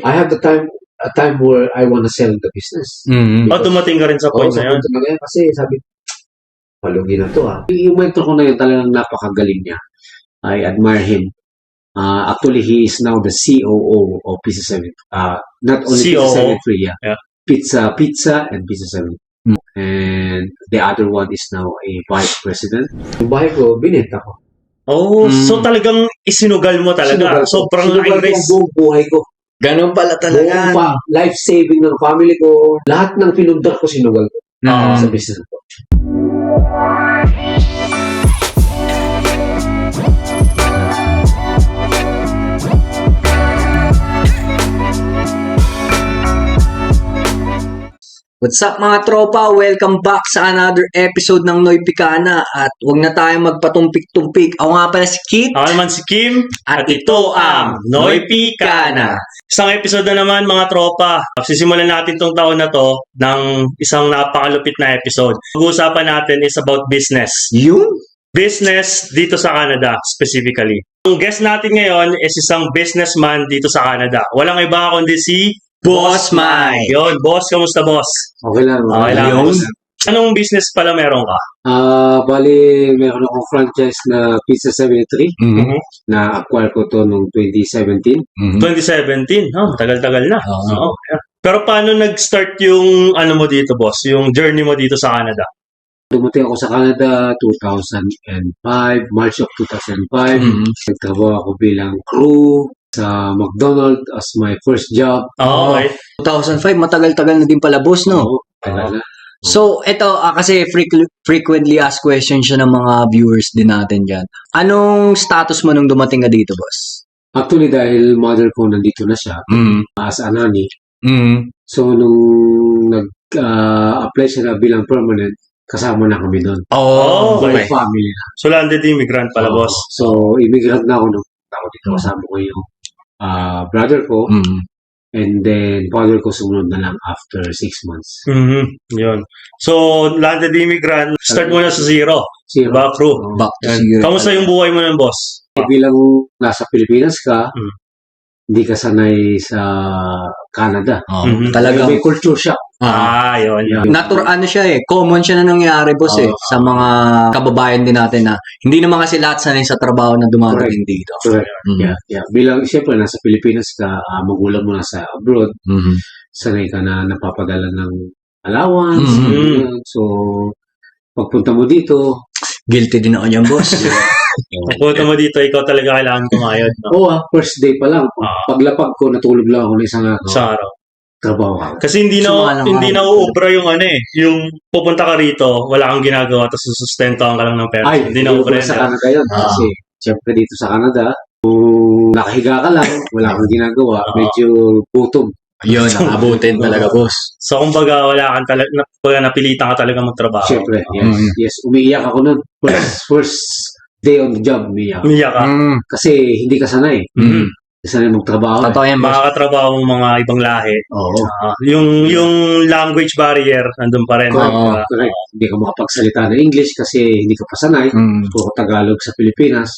I have a time where I want to sell the business. Dumating ka rin sa point Sa na yun. punto na ganyan, kasi sabi, palugi na to ah. Yung mentor ko na yun talagang napakagaling niya. I admire him. Actually, he is now the COO of Pizza 7. Not only COO? Pizza 73, yeah. Yeah. Pizza and Pizza 7. And the other one is now a vice president. Yung bahay ko, binenta ko. So talagang isinugal mo talaga. Sobrang Sinugal ko high ang risk. buong buhay ko. Ganun pala talaga. Buong life saving ng family ko. Lahat ng pinundar ko, sinugal ko. Sa business ko. What's up mga tropa? Welcome back sa another episode ng Noy Picana. At huwag na tayong magpatumpik-tumpik. Ako nga pala si Kit. Ako naman si Kim. At ito ang Noy Picana. Isang episode na naman mga tropa. Sisimulan natin tong taon na to ng isang napakalupit na episode. Pag-uusapan natin is about business. Yun? Business dito sa Canada specifically. Ang guest natin ngayon is isang businessman dito sa Canada. Walang iba kundi si Boss Mike. Yun, boss, kamusta boss? Okay lang. Okay lang. Yun. Anong business pala meron ka? Bali, meron akong franchise na Pizza 73 Mhm. na acquire ko to noong 2017. 2017. Tagal-tagal na. Oo. Oo. Pero paano nag-start yung ano mo dito, boss? Yung journey mo dito sa Canada? Dumating ako sa Canada 2005, March of 2005. Nagtrabaho ako bilang crew sa McDonald's as my first job. Okay. 2005, matagal-tagal na din pala boss, no? Oo, tagal na. So, ito, kasi frequently asked question siya ng mga viewers din natin dyan. Anong status mo nung dumating ka dito, boss? Actually, dahil mother ko nandito na siya as a nanny. So, nung nag-apply siya na bilang permanent, kasama na kami doon. Oh, Buong okay. family na. So, landed immigrant pala, Oo. boss. So, immigrant na ako nung ako dito. Kasama ko yung brother ko. And then, father ko sumunod na lang after 6 months. Yun. So, landed immigrant, start mo na sa zero. Zero. Diba, crew? Back to Yan. zero. Kamusta yung buhay mo ng boss? Bilang nasa Pilipinas ka, hindi ka sanay sa Canada. Talagang, May culture shock. Yun. Yeah. ano siya common siya na nangyayari boss sa mga kababayan din natin na hindi naman kasi lahat sanay sa trabaho na dumadating dito. Correct. Yeah. Bilang, siyempre, nasa Pilipinas ka, magulang mo na sa abroad, sanay ka na napapadala ng allowance. ganyan. So, pagpunta mo dito, Guilty din ako niyan boss. Pagpunta mo dito, ikaw talaga kailangan kumayod. No? first day pa lang, paglapag ko, natulog lang ako na isang araw, Sa araw. trabaho ako. Kasi hindi Sumalang na uubra yung yung pupunta ka rito, wala kang ginagawa, tapos susustentohan ka lang ng pera. Hindi na uubra sa yan. Canada yun. Kasi, siyempre dito sa Canada, kung nakahiga ka lang, wala kang ginagawa, medyo gutom. Yun, nakabutin talaga boss. So, kumbaga, wala kang napilitan ka talaga magtrabaho. Siyempre, yes. Umiiyak ako nun. First day on the job, umiiyak. Umiyak ka. Kasi hindi ka sanay. Sanay magtrabaho. Totoo yan boss. Makakatrabaho ng mga ibang lahi. Oo. Yung language barrier, nandun pa rin. Correct. Correct. Hindi ka makapagsalita ng English kasi hindi ka pa sanay. Puro Tagalog sa Pilipinas.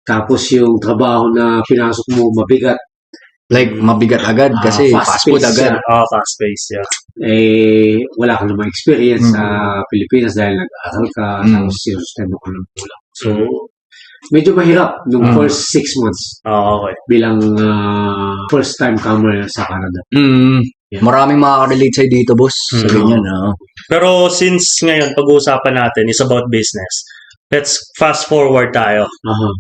Tapos yung trabaho na pinasok mo mabigat. Like, mabigat agad kasi fast food agad. Fast pace, yeah. Wala ka namang experience sa Pilipinas dahil nag-aaral ka, tapos sinustento ka ng kulang. So, medyo mahirap nung first 6 months Okay. bilang first time comer sa Canada. Yeah. Maraming makaka-relate sa'yo dito boss. Sa ganyan, Pero since ngayon, pag-uusapan natin is about business. Let's fast forward tayo.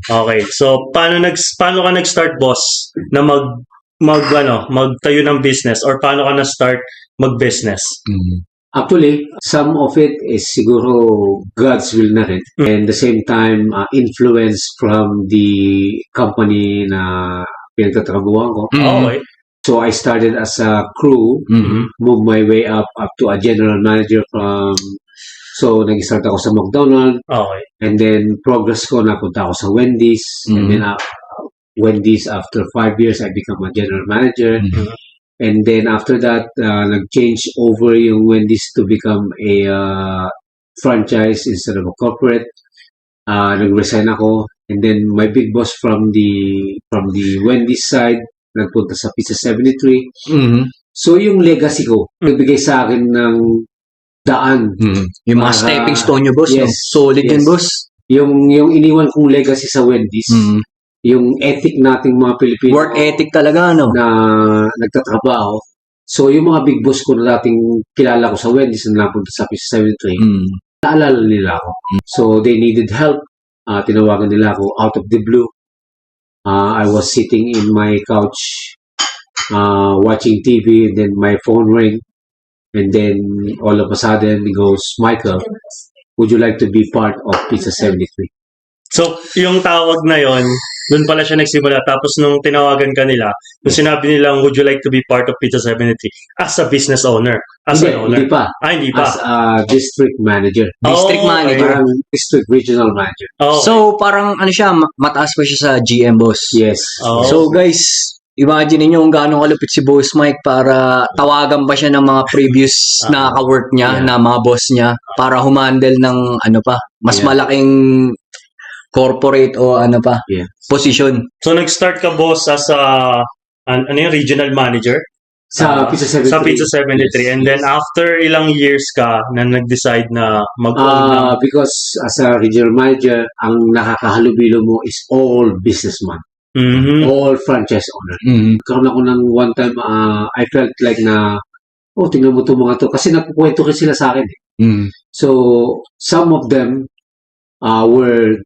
Okay. So, paano ka nag-start, boss, na magtayo ng business or paano ka na-start mag-business? Actually, some of it is siguro God's will na rin. And the same time, influence from the company na pinagtatrabuhan ko. Okay. So, I started as a crew, moved my way up to a general manager so, nag-start ako sa McDonald's, Okay. and then progress ko, napunta ako sa Wendy's, and then Wendy's, after 5 years, I become a general manager. And then after that, nag-change over yung Wendy's to become a franchise instead of a corporate. Nag-resign ako. And then my big boss from the Wendy's side nagpunta sa Pizza 73. Mhm. So, yung legacy ko, nagbigay sa akin ng daan. Mhm. Yung mga Para- stepping stone nyo, boss. No? Yes, Solid yes. yun, boss. Yung iniwan kong legacy sa Wendy's, Mhm. yung ethic nating mga Pilipino Work ethic talaga, no? na nagtatrabaho. So, yung mga big boss ko na dating kilala ko sa Wendy's na napunta sa Pizza 73, Mhm. naalala nila ako. So, they needed help. Tinawagan nila ako out of the blue. I was sitting in my couch watching TV, and then my phone rang. And then, all of a sudden, he goes, Michael, would you like to be part of Pizza 73? So, yung tawag na yon, doon pala siya nagsimula. Tapos nung tinawagan ka nila, nung sinabi nilang, would you like to be part of Pizza 73? As a business owner. As an owner. Hindi pa. Hindi pa. As a district manager. District Oh, manager. Parang district regional manager. Oh, So, parang ano siya, mataas pa siya sa GM, boss. Yes. Oh. So, guys, imagine niyo kung gaano kalupit si Boss Mike para tawagan pa siya ng mga previous na ka-work niya, Yeah. na mga boss niya, para humandle ng ano pa, mas Yeah. malaking corporate o ano pa, Yeah. position. so nag-start ka, boss, as a ano yung regional manager Sa Pizza 73. sa Pizza 73. Yes, And then yes. after ilang years ka na nag-decide na mag-own ng Because as a regional manager, ang nakakahalubilo mo is all businessman, Mhm. all franchise owner. Mm. Karoon ako ng one time, I felt like na, tingnan mo itong mga to. Kasi nagkukwento rin sila sa akin. Mm. So, some of them were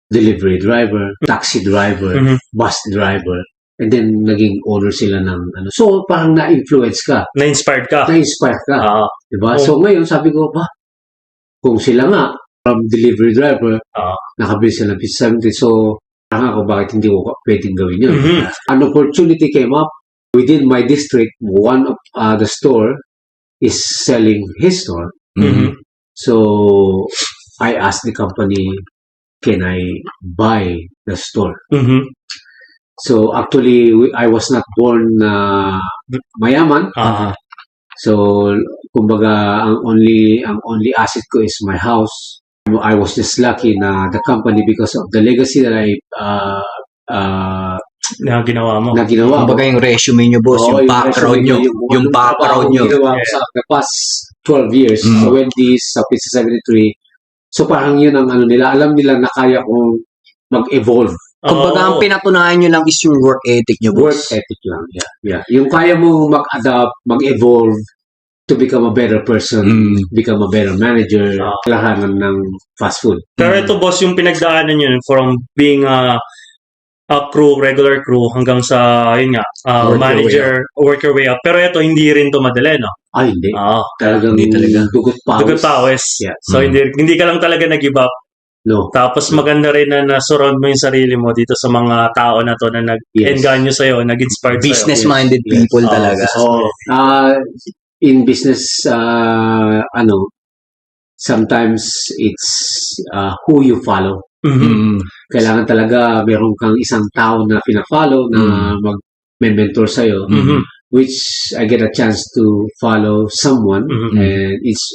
delivery driver, taxi driver, Mhm. bus driver, and then naging owner sila ng ano. So, parang na-influence ka, Na-inspired ka. na-inspire ka. Ah, Diba? Oh. So, ngayon, sabi ko, kung sila nga, from delivery driver, nakabili sila ng Pizza 70. So, parang ako, bakit hindi ko pwedeng gawin yun? Mhm. An opportunity came up within my district. One of the store is selling his store. Mhm. So, I asked the company, can I buy the store? Mhm. So, actually, I was not born mayaman. Ah, So, kumbaga, ang only asset ko is my house. I was just lucky na the company, because of the legacy that I na ginawa mo. na ginawa ko. Kumbaga yung resume nyo, boss, Oo, yung background nyo, resume, yung background nyo. Ginawa ko sa the past 12 years Mm. sa Wendy's, sa Pizza 73. So, parang yun ang ano nila. Alam nila na kaya kong mag-evolve. Kumbaga, ang Oo. pinatunayan nyo lang is yung work ethic nyo, Work boss. ethic lang. Yeah. Yung kaya mong mag-adapt, mag-evolve to become a better person, Mm. become a better manager, Ah. lahanan ng fast food. Pero ito, boss, yung pinagdaanan yun from being a crew, regular crew, hanggang sa, yun nga, Work your manager, work your way up. Pero ito, hindi rin to madali, no? Ay, hindi. Talagang Hindi talaga. dugot pawis. Dugot pawis. Yeah. So, hindi ka lang talaga nag-give up. No. Tapos, maganda rin na na-surround mo yung sarili mo dito sa mga tao na to na nag-enganyo sa'yo, nag-inspire sa'yo. Business-minded Yes. people Yes. talaga. So, in business, sometimes it's who you follow. Mhm. Mm. Kailangan talaga meron kang isang tao na pina-follow na mag-mentor sa'yo, Mhm. which I get a chance to follow someone, Mhm. and it's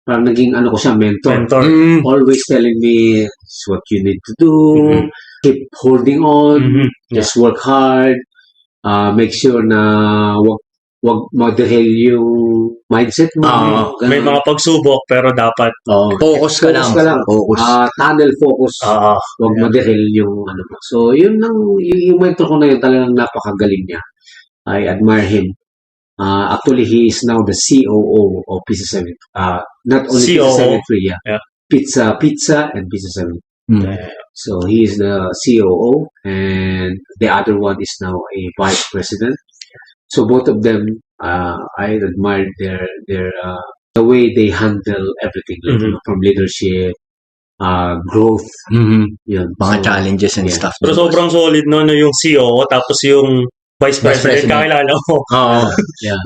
parang naging ano ko siya, mentor. Mentor. Mm. Always telling me, it's what you need to do, Mhm. keep holding on, Mhm. just work hard, make sure na wag madahil yung mindset mo. Ganun. May mga pagsubok, pero dapat Oo. Focus ka lang. Focus ka lang. Focus. Tunnel focus. Wag madahil yung ano mo. So, yun yung mentor ko na yun, talagang napakagaling niya. I admire him. Actually, he is now the COO of Pizza 7. Not only COO? Pizza 73, Yeah. Pizza and Pizza 7. Mm. So, he is the COO, and the other one is now a vice president. So, both of them, I admire their the way they handle everything, like, Mhm. from leadership, growth, Mhm. yun. Mga So, challenges and yeah. stuff. Pero sobrang solid no yung CEO, tapos yung Vice President, President. kakilala mo. Oo. Yeah.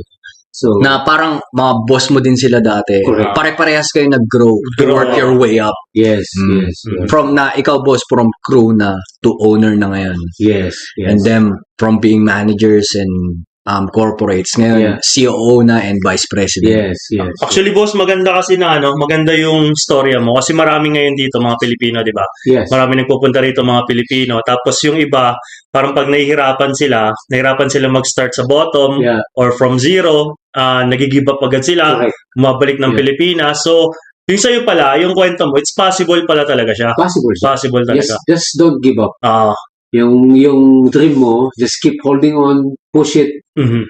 So, Na parang mga boss mo din sila dati. Correct. Pare-parehas kayo nag-grow to Grow. work your way up. yes, Mm. yes, yes, From na ikaw boss, from crew na to owner na ngayon. yes, yes. And them from being managers and corporates. Ngayon, Yeah. COO na and Vice President. Yes. Actually, boss, maganda kasi na maganda yung storya mo kasi marami ngayon dito mga Pilipino, di ba? Yes. Marami nagpupunta rito mga Pilipino. Tapos yung iba, parang pag nahihirapan sila mag-start sa bottom Yeah. or from zero, nagigib up agad sila, Correct. mabalik ng Yeah. Pilipinas. So, yung sa'yo pala, yung kwento mo, it's possible pala talaga siya. Possible. Possible Yes, talaga. just don't give up. Ah, Yung dream mo, just keep holding on, push it. mhm.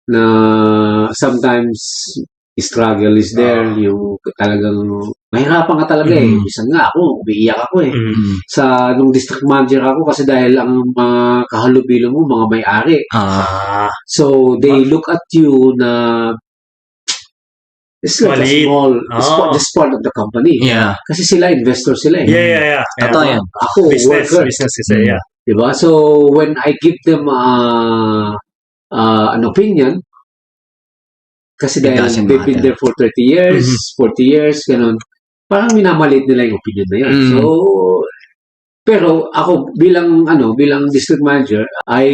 Na sometimes struggle is there, yung talagang mahirapan ka talaga eh. Minsan nga ako, umiiyak ako eh. Mhm. Nung district manager ako kasi dahil ang mga kahalubilo mo, mga may-ari. Ah, So, they look at you na it's like Maliit. just part of the company. Yeah. Kasi sila, investor sila eh. yeah. Totoo yan. Ako, worker. Business is yeah. Diba? So, when I give them an opinion, kasi It dahil doesn't they've been matter. there for 30 years, 40 years, ganun, parang minamalit nila yung opinion na yun. So, pero ako bilang district manager, I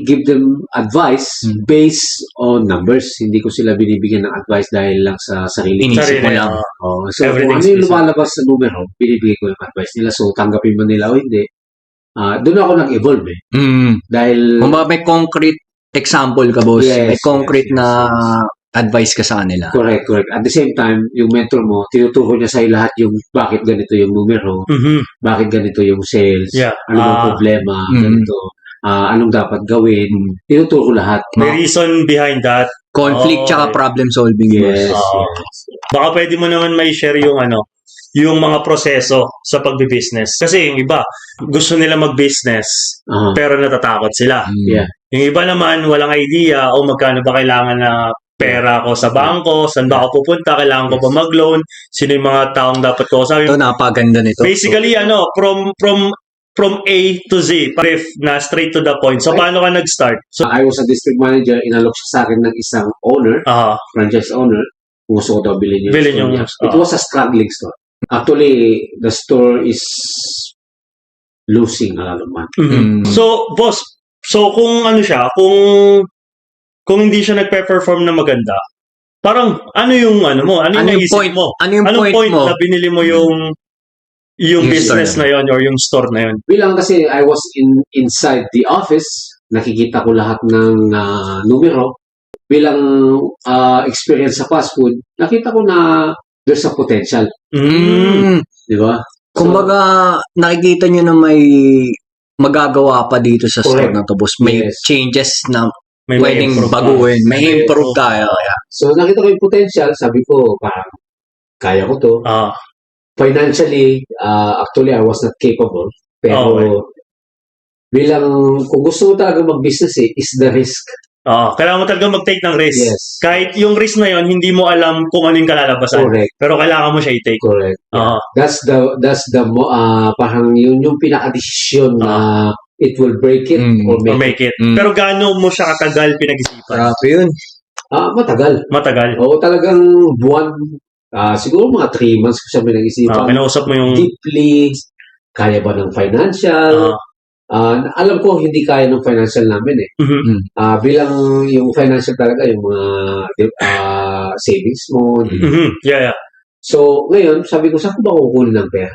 give them advice based on numbers. Hindi ko sila binibigyan ng advice dahil lang sa sarili. Inisip mo lang. So, kung Everything's ano yung business. lumalabas sa numero, binibigay ko yung advice nila. So, tanggapin mo nila o hindi. Doon ako nag-evolve eh. Dahil, Kung ba may concrete example ka, boss, Yes, may concrete yes, na advice ka sa kanila. correct. At the same time, yung mentor mo, tinuturo niya sa'yo lahat yung bakit ganito yung numero, Mhm. bakit ganito yung sales, Yeah. ano bang problema, ganito, anong dapat gawin, tinuturo lahat. May reason behind that. Conflict tsaka Okay. problem solving. Yes. boss. Baka pwede mo naman may share yung yung mga proseso sa pagbi-business. Kasi yung iba, gusto nila mag-business, Aha. pero natatakot sila. Yeah. Yung iba naman, walang idea, magkano ba kailangan na pera ko sa bangko, saan ba ako pupunta, kailangan ko ba mag-loan, sino yung mga taong dapat ko sabi. Ito, napaganda nito. Basically, from A to Z, brief na straight to the point. So, paano ka nag-start? So, I was a district manager, inalok siya sa akin ng isang owner, franchise owner, kung gusto ko daw bilhin yung Bilhin store yung- niya. It was a struggling store. Actually, the store is losing a lot of money. So, boss, kung siya, kung hindi siya nagpe-perform na maganda, parang ano yung mo? Ano yung naisip point mo? Ano yung Anong point mo? na binili mo yung business store na yon or yung store na yon? Bilang kasi I was inside the office, nakikita ko lahat ng numero. Bilang experience sa fast food, nakita ko na there's a potential. Di ba? Kumbaga, nakikita nyo na may magagawa pa dito sa store Correct. na to, boss. May Yes. changes na May pwedeng improve pa. baguhin. May May improve improve. tayo. Yeah. So nakita ko yung potential, sabi ko, parang kaya ko to. Financially, actually, I was not capable. Pero bilang, kung gusto mo talaga mag-business is the risk. Kailangan mo talaga mag-take ng risk. Yes. Kahit yung risk na yon hindi mo alam kung ano yung kalalabasan. Correct. Pero kailangan mo siya i-take. Correct. That's the parang yun yung pinaka-desisyon na it will break it or Or make it. make it. Pero gaano mo siya katagal pinag-isipan? Grabe yun. Matagal. Matagal. Oo, talagang buwan, siguro mga 3 months ko siya pinag-isipan. Kinausap mo yung... Deeply, kaya ba ng financial? Alam ko hindi kaya ng financial namin eh. Bilang yung financial talaga, yung mga savings mo. Yeah. So, ngayon, sabi ko, saan ko ba kukunin ng pera?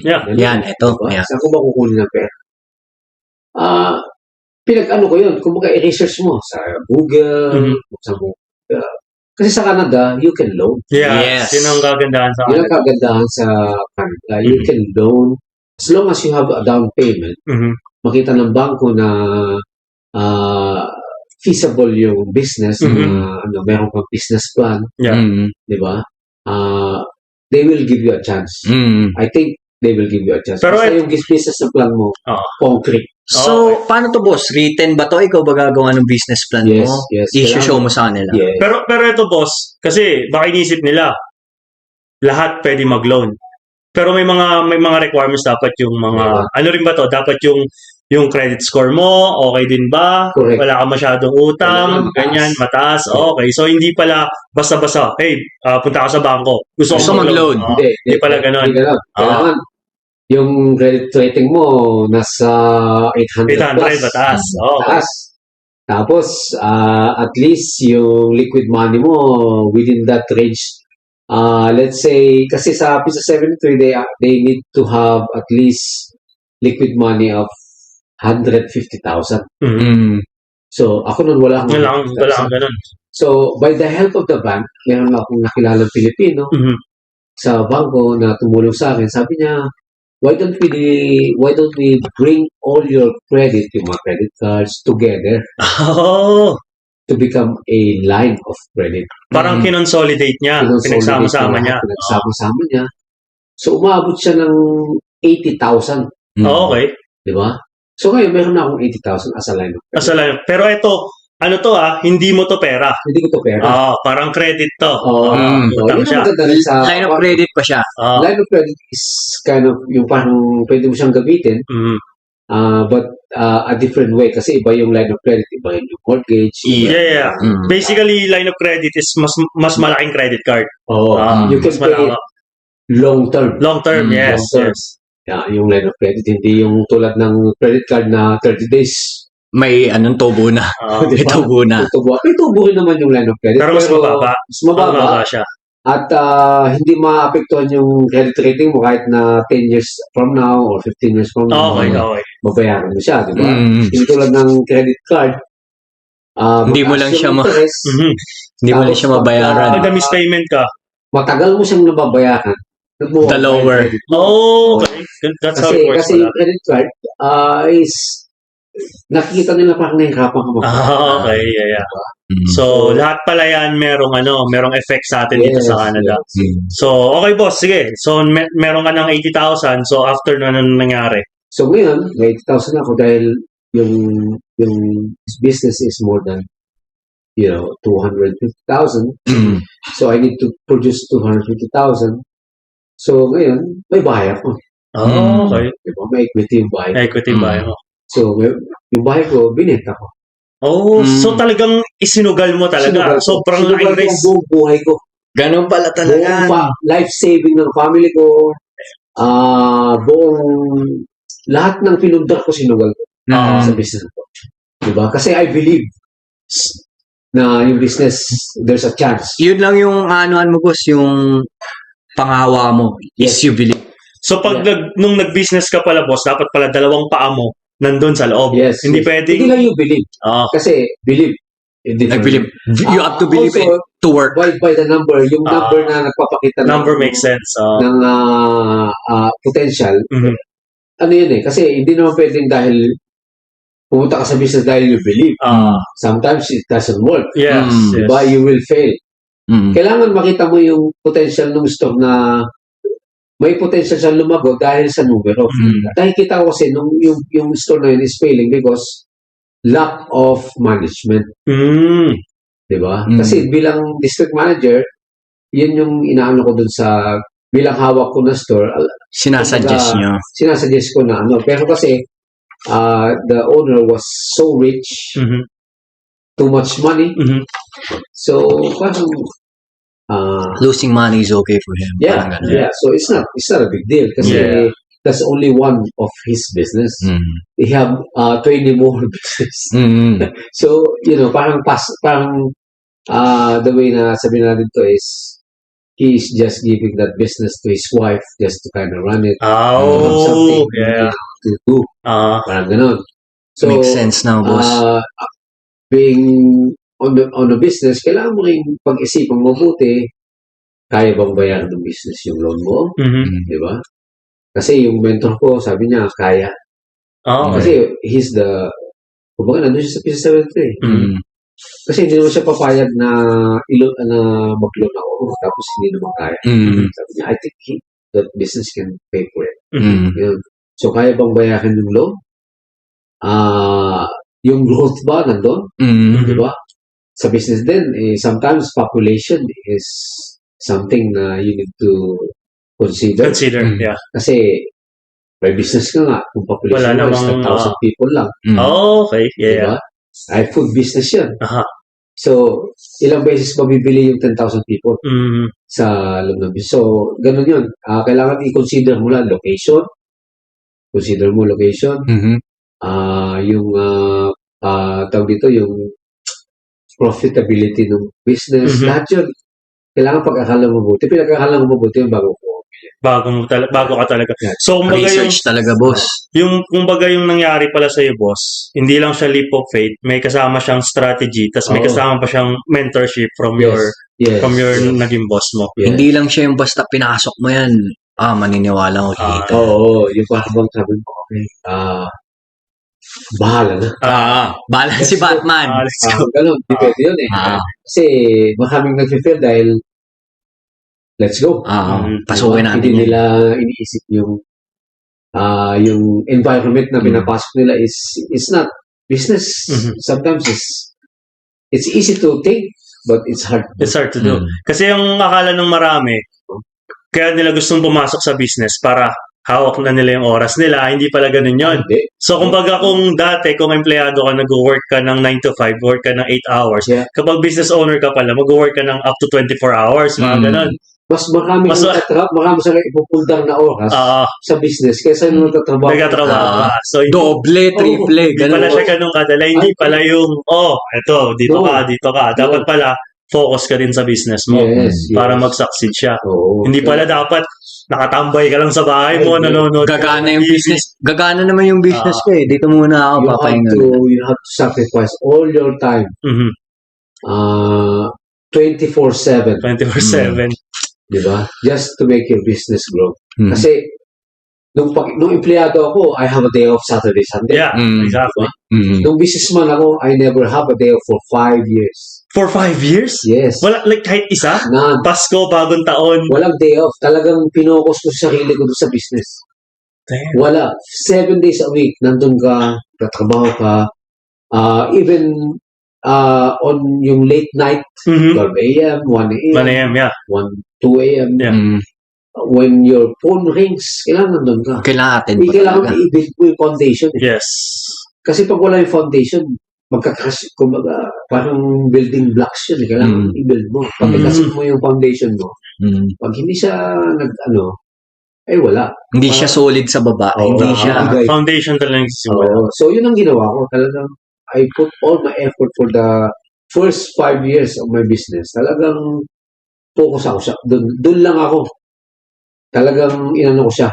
Yeah. Yan, ito. Diba? Yeah. Saan ko ba kukunin ng pera? Pinag-ano ko yun, kumbaga i-research mo sa Google, sa kasi sa Canada, you can loan. Yes. Yun ang kagandahan sa Yun ang kagandahan sa Canada. You can loan as long as you have a down payment. Makita ng bangko na feasible yung business, meron kang business plan, di ba? They will give you a chance. I think they will give you a chance. Pero yung business na plan mo, concrete. So, paano to, boss? Written ba to? Ikaw ba gagawa ng business plan Yes, mo? yes. I-show mo sa kanila? Yes. Pero ito, boss, kasi baka inisip nila, lahat pwede mag-loan. Pero may mga requirements dapat yung mga, ano rin ba to? Dapat yung credit score mo, okay din ba? Correct. Wala ka masyadong utang, ganyan, mataas. Okay, so hindi pala basta-basta, hey, punta ka sa bangko. Gusto ko mag-loan. Hindi pala ganun. Hindi ganon. Kailangan, yung credit rating mo, nasa 800 plus. 800 mataas. Okay. Taas. Tapos, at least yung liquid money mo within that range. Let's say, kasi sa PISA 73, they need to have at least liquid money of 150,000. Mhm. So, ako nun wala akong Wala kang ganun. So, by the help of the bank, meron akong nakilalang Pilipino Mhm. sa bangko na tumulong sa akin. Sabi niya, why don't we bring all your credit, yung mga credit cards, together Oh, to become a line of credit. parang kinonsolidate niya, pinagsama-sama niya. Pinagsama-sama niya. So, umabot siya ng 80,000. Okay. Di ba? So, ngayon, meron na akong 80,000 as a line of credit. Asalayo. Pero ito, ano to hindi mo to pera. Hindi ko to pera. Parang credit to. Oo. Utang Yun ang siya. maganda rin sa Line of credit pa siya. line of credit is kind of yung parang pwede mo siyang gamitin, Mhm. but a different way kasi iba yung line of credit, iba yung mortgage. Yeah. Basically, line of credit is mas malaking credit card. Oo. You can Mas pay malawak. long term. Long term, yes. long term. Yes. Yeah, yung line of credit, hindi yung tulad ng credit card na 30 days. May tubo na. Di May ba? tubo na. May tubo rin naman yung line of credit. Pero mas mababa. Mas mababa. siya. At hindi maapektuhan yung credit rating mo kahit na 10 years from now or 15 years from now. Okay. Babayaran mo siya, di ba? Mm. Hindi tulad ng credit card. Hindi mo lang mataas siya yung interest, Mhm. Hindi mo lang siya mabayaran. Pag na-miss payment ka. matagal mo siyang nababayaran. Nagbubuhay The lower. yung credit mo. Okay. That's how Kasi, it works kasi pala. yung credit card is nakikita nila parang nahihirapan ka magbayad. Okay. Yeah. Mm. So, lahat pala yan merong effect sa atin dito Yes, sa Canada. yes. Mm. So, okay boss, sige. So, meron ka ng 80,000. So, after na nangyari? So ngayon, may 80,000 ako dahil yung business is more than 250,000. Mm. So I need to produce 250,000. So ngayon, may bahay ako. Okay. Diba? May equity yung bahay. Equity ba yun? So yung bahay ko, binenta ko. So talagang isinugal mo talaga. Sinugal ko. Sobrang Sinugal ko high ang risk. buong buhay ko. Ganun pala talaga. Buong life-saving ng family ko. Buong lahat ng pinundar ko sinugal ko sa business ko. Diba? Kasi I believe na yung business, there's a chance. Yun lang yung anuan mo, boss, yung pangawa mo. Yes, you believe. So pag nung nag-business ka pala boss, dapat pala dalawang paa mo nandun sa loob. Yes. Hindi yes. pwedeng Hindi lang you believe. Kasi believe. I believe. You have to believe Also, it to work. by the number, yung number na nagpapakita number makes sense. ng potential, Mhm. ano yun kasi hindi naman pwedeng dahil pumunta ka sa business dahil you believe. Sometimes it doesn't work. Yes. Mm. yes. Diba? You will fail. Mm. Kailangan makita mo yung potential ng store na may potential siyang lumago dahil sa numero. Mm. Dahil kita ko kasi yung store na yun is failing because lack of management. Mm. Diba? Mm. Kasi bilang district manager, yun yung inaano ko dun sa bilang hawak ko na store, Sinasuggest nyo. sinasuggest ko na pero kasi the owner was so rich, Mhm. too much money, Mhm. so parang Losing money is okay for him. Parang ganun. yeah, so it's not a big deal kasi Yeah. that's only one of his business. Mm. They have 20 more business. Mm. So, parang the way na sabihin natin to is he is just giving that business to his wife just to kind of run it. Oh, yeah. To do. Ah, Parang ganun. So, Makes sense now, boss. Being on the business, kailangan mo rin pag-isipang mabuti, kaya bang bayaran ng business yung loan mo? mhm. Di ba? Kasi yung mentor ko, sabi niya, kaya. Okay. Kasi he's kumbaga, nandun siya sa PISA 73. Mm. Kasi hindi naman siya papayag na mag-loan ako, tapos hindi naman kaya. Mm. Sabi niya, I think that business can pay for it. Mm. Yun. So, kaya bang bayaran yung loan? Yung growth ba nandun? Mm. Di ba? Sa business din, sometimes population is something na you need to consider. Consider, Mm. yeah. Kasi, may business ka nga, kung population Wala mo is namang, 10,000 people lang. Mm. Okay, yeah. Di ba? Ay, food business yan. Aha. So, ilang beses mabibili yung 10,000 people Mhm. sa loob ng business. So, ganun yun. Kailangan i-consider mo lang location. Consider mo location. Mhm. Yung tawag dito, yung profitability ng business, Mhm. lahat yun. Kailangan pag-akalan mo mabuti. Pinag-akalan mo mabuti yung bago ko. Bago ka talaga. Yeah. So, kumbaga Research talaga, boss. kumbaga yung nangyari pala sa'yo, boss, hindi lang siya leap of faith, may kasama siyang strategy, tas may Oo. kasama pa siyang mentorship from Yes. your Yes. naging boss mo. Yes. Hindi lang siya yung basta pinasok mo yan. Maniniwala ko kita. Oo, yung parang sabi mo, okay, bahala na. Balance si Batman. Let's go. Ganun, depende yun eh. Kasi maraming nag-feel dahil let's go. Pasukin natin Hindi yan. nila iniisip yung environment na pinapasok nila is not business. Mhm. Sometimes it's easy to think, but it's hard. It's hard to do. Kasi yung akala ng marami, kaya nila gustong pumasok sa business para hawak na nila yung oras nila, hindi pala ganun yun. Hindi. So, kumbaga kung dati, kung empleyado ka, nag-work ka ng 9 to 5, work ka ng 8 hours. Yeah. Kapag business owner ka pala, mag-work ka ng up to 24 hours, mga ganun. Mas marami marami sila ipupundar na oras sa business kaysa nung nagtatrabaho. Nagkatrabaho ka. So, Doble, triple, hindi pala siya ganun kadala. Hindi pala yung, eto, dito ka. Dapat pala, focus ka din sa business mo Yes, para yes. mag-succeed siya. Oo. Hindi pala dapat nakatambay ka lang sa bahay mo, nanonood. Gagana yung business. Gagana naman yung business ko eh. Dito muna ako papahinga. You have to sacrifice all your time. Mhm. 24/7. 24/7. Di ba? Just to make your business grow. Hmm. Kasi, nung empleyado ako, I have a day off Saturday, Sunday. Yeah, exactly. Nung businessman ako, I never have a day off for 5 years. For 5 years? Yes. Wala, like kahit isa? None. Pasko, bagong taon. Walang day off. Talagang pinokos ko sa sarili ko doon sa business. Damn. Wala. 7 days a week, nandun ka, tatrabaho ka. Even on yung late night, 12 a.m., 1 a.m., 1 a.m., yeah. 2 a.m., Yeah. when your phone rings, kailangan nandun ka. Kailangan natin. Kailangan i-build mo yung foundation. Yes. Kasi pag wala yung foundation, magkakasip, kumbaga, parang building blocks yun. Kailangan i-build mo. Pag ikasip mo yung foundation mo, pag hindi siya wala. Hindi siya solid sa baba. Hindi siya. Foundation talaga yung simula. So, yun ang ginawa ko. Talagang, I put all my effort for the first 5 years of my business. Talagang, focus ako siya. Doon lang ako. Talagang, inano ko siya.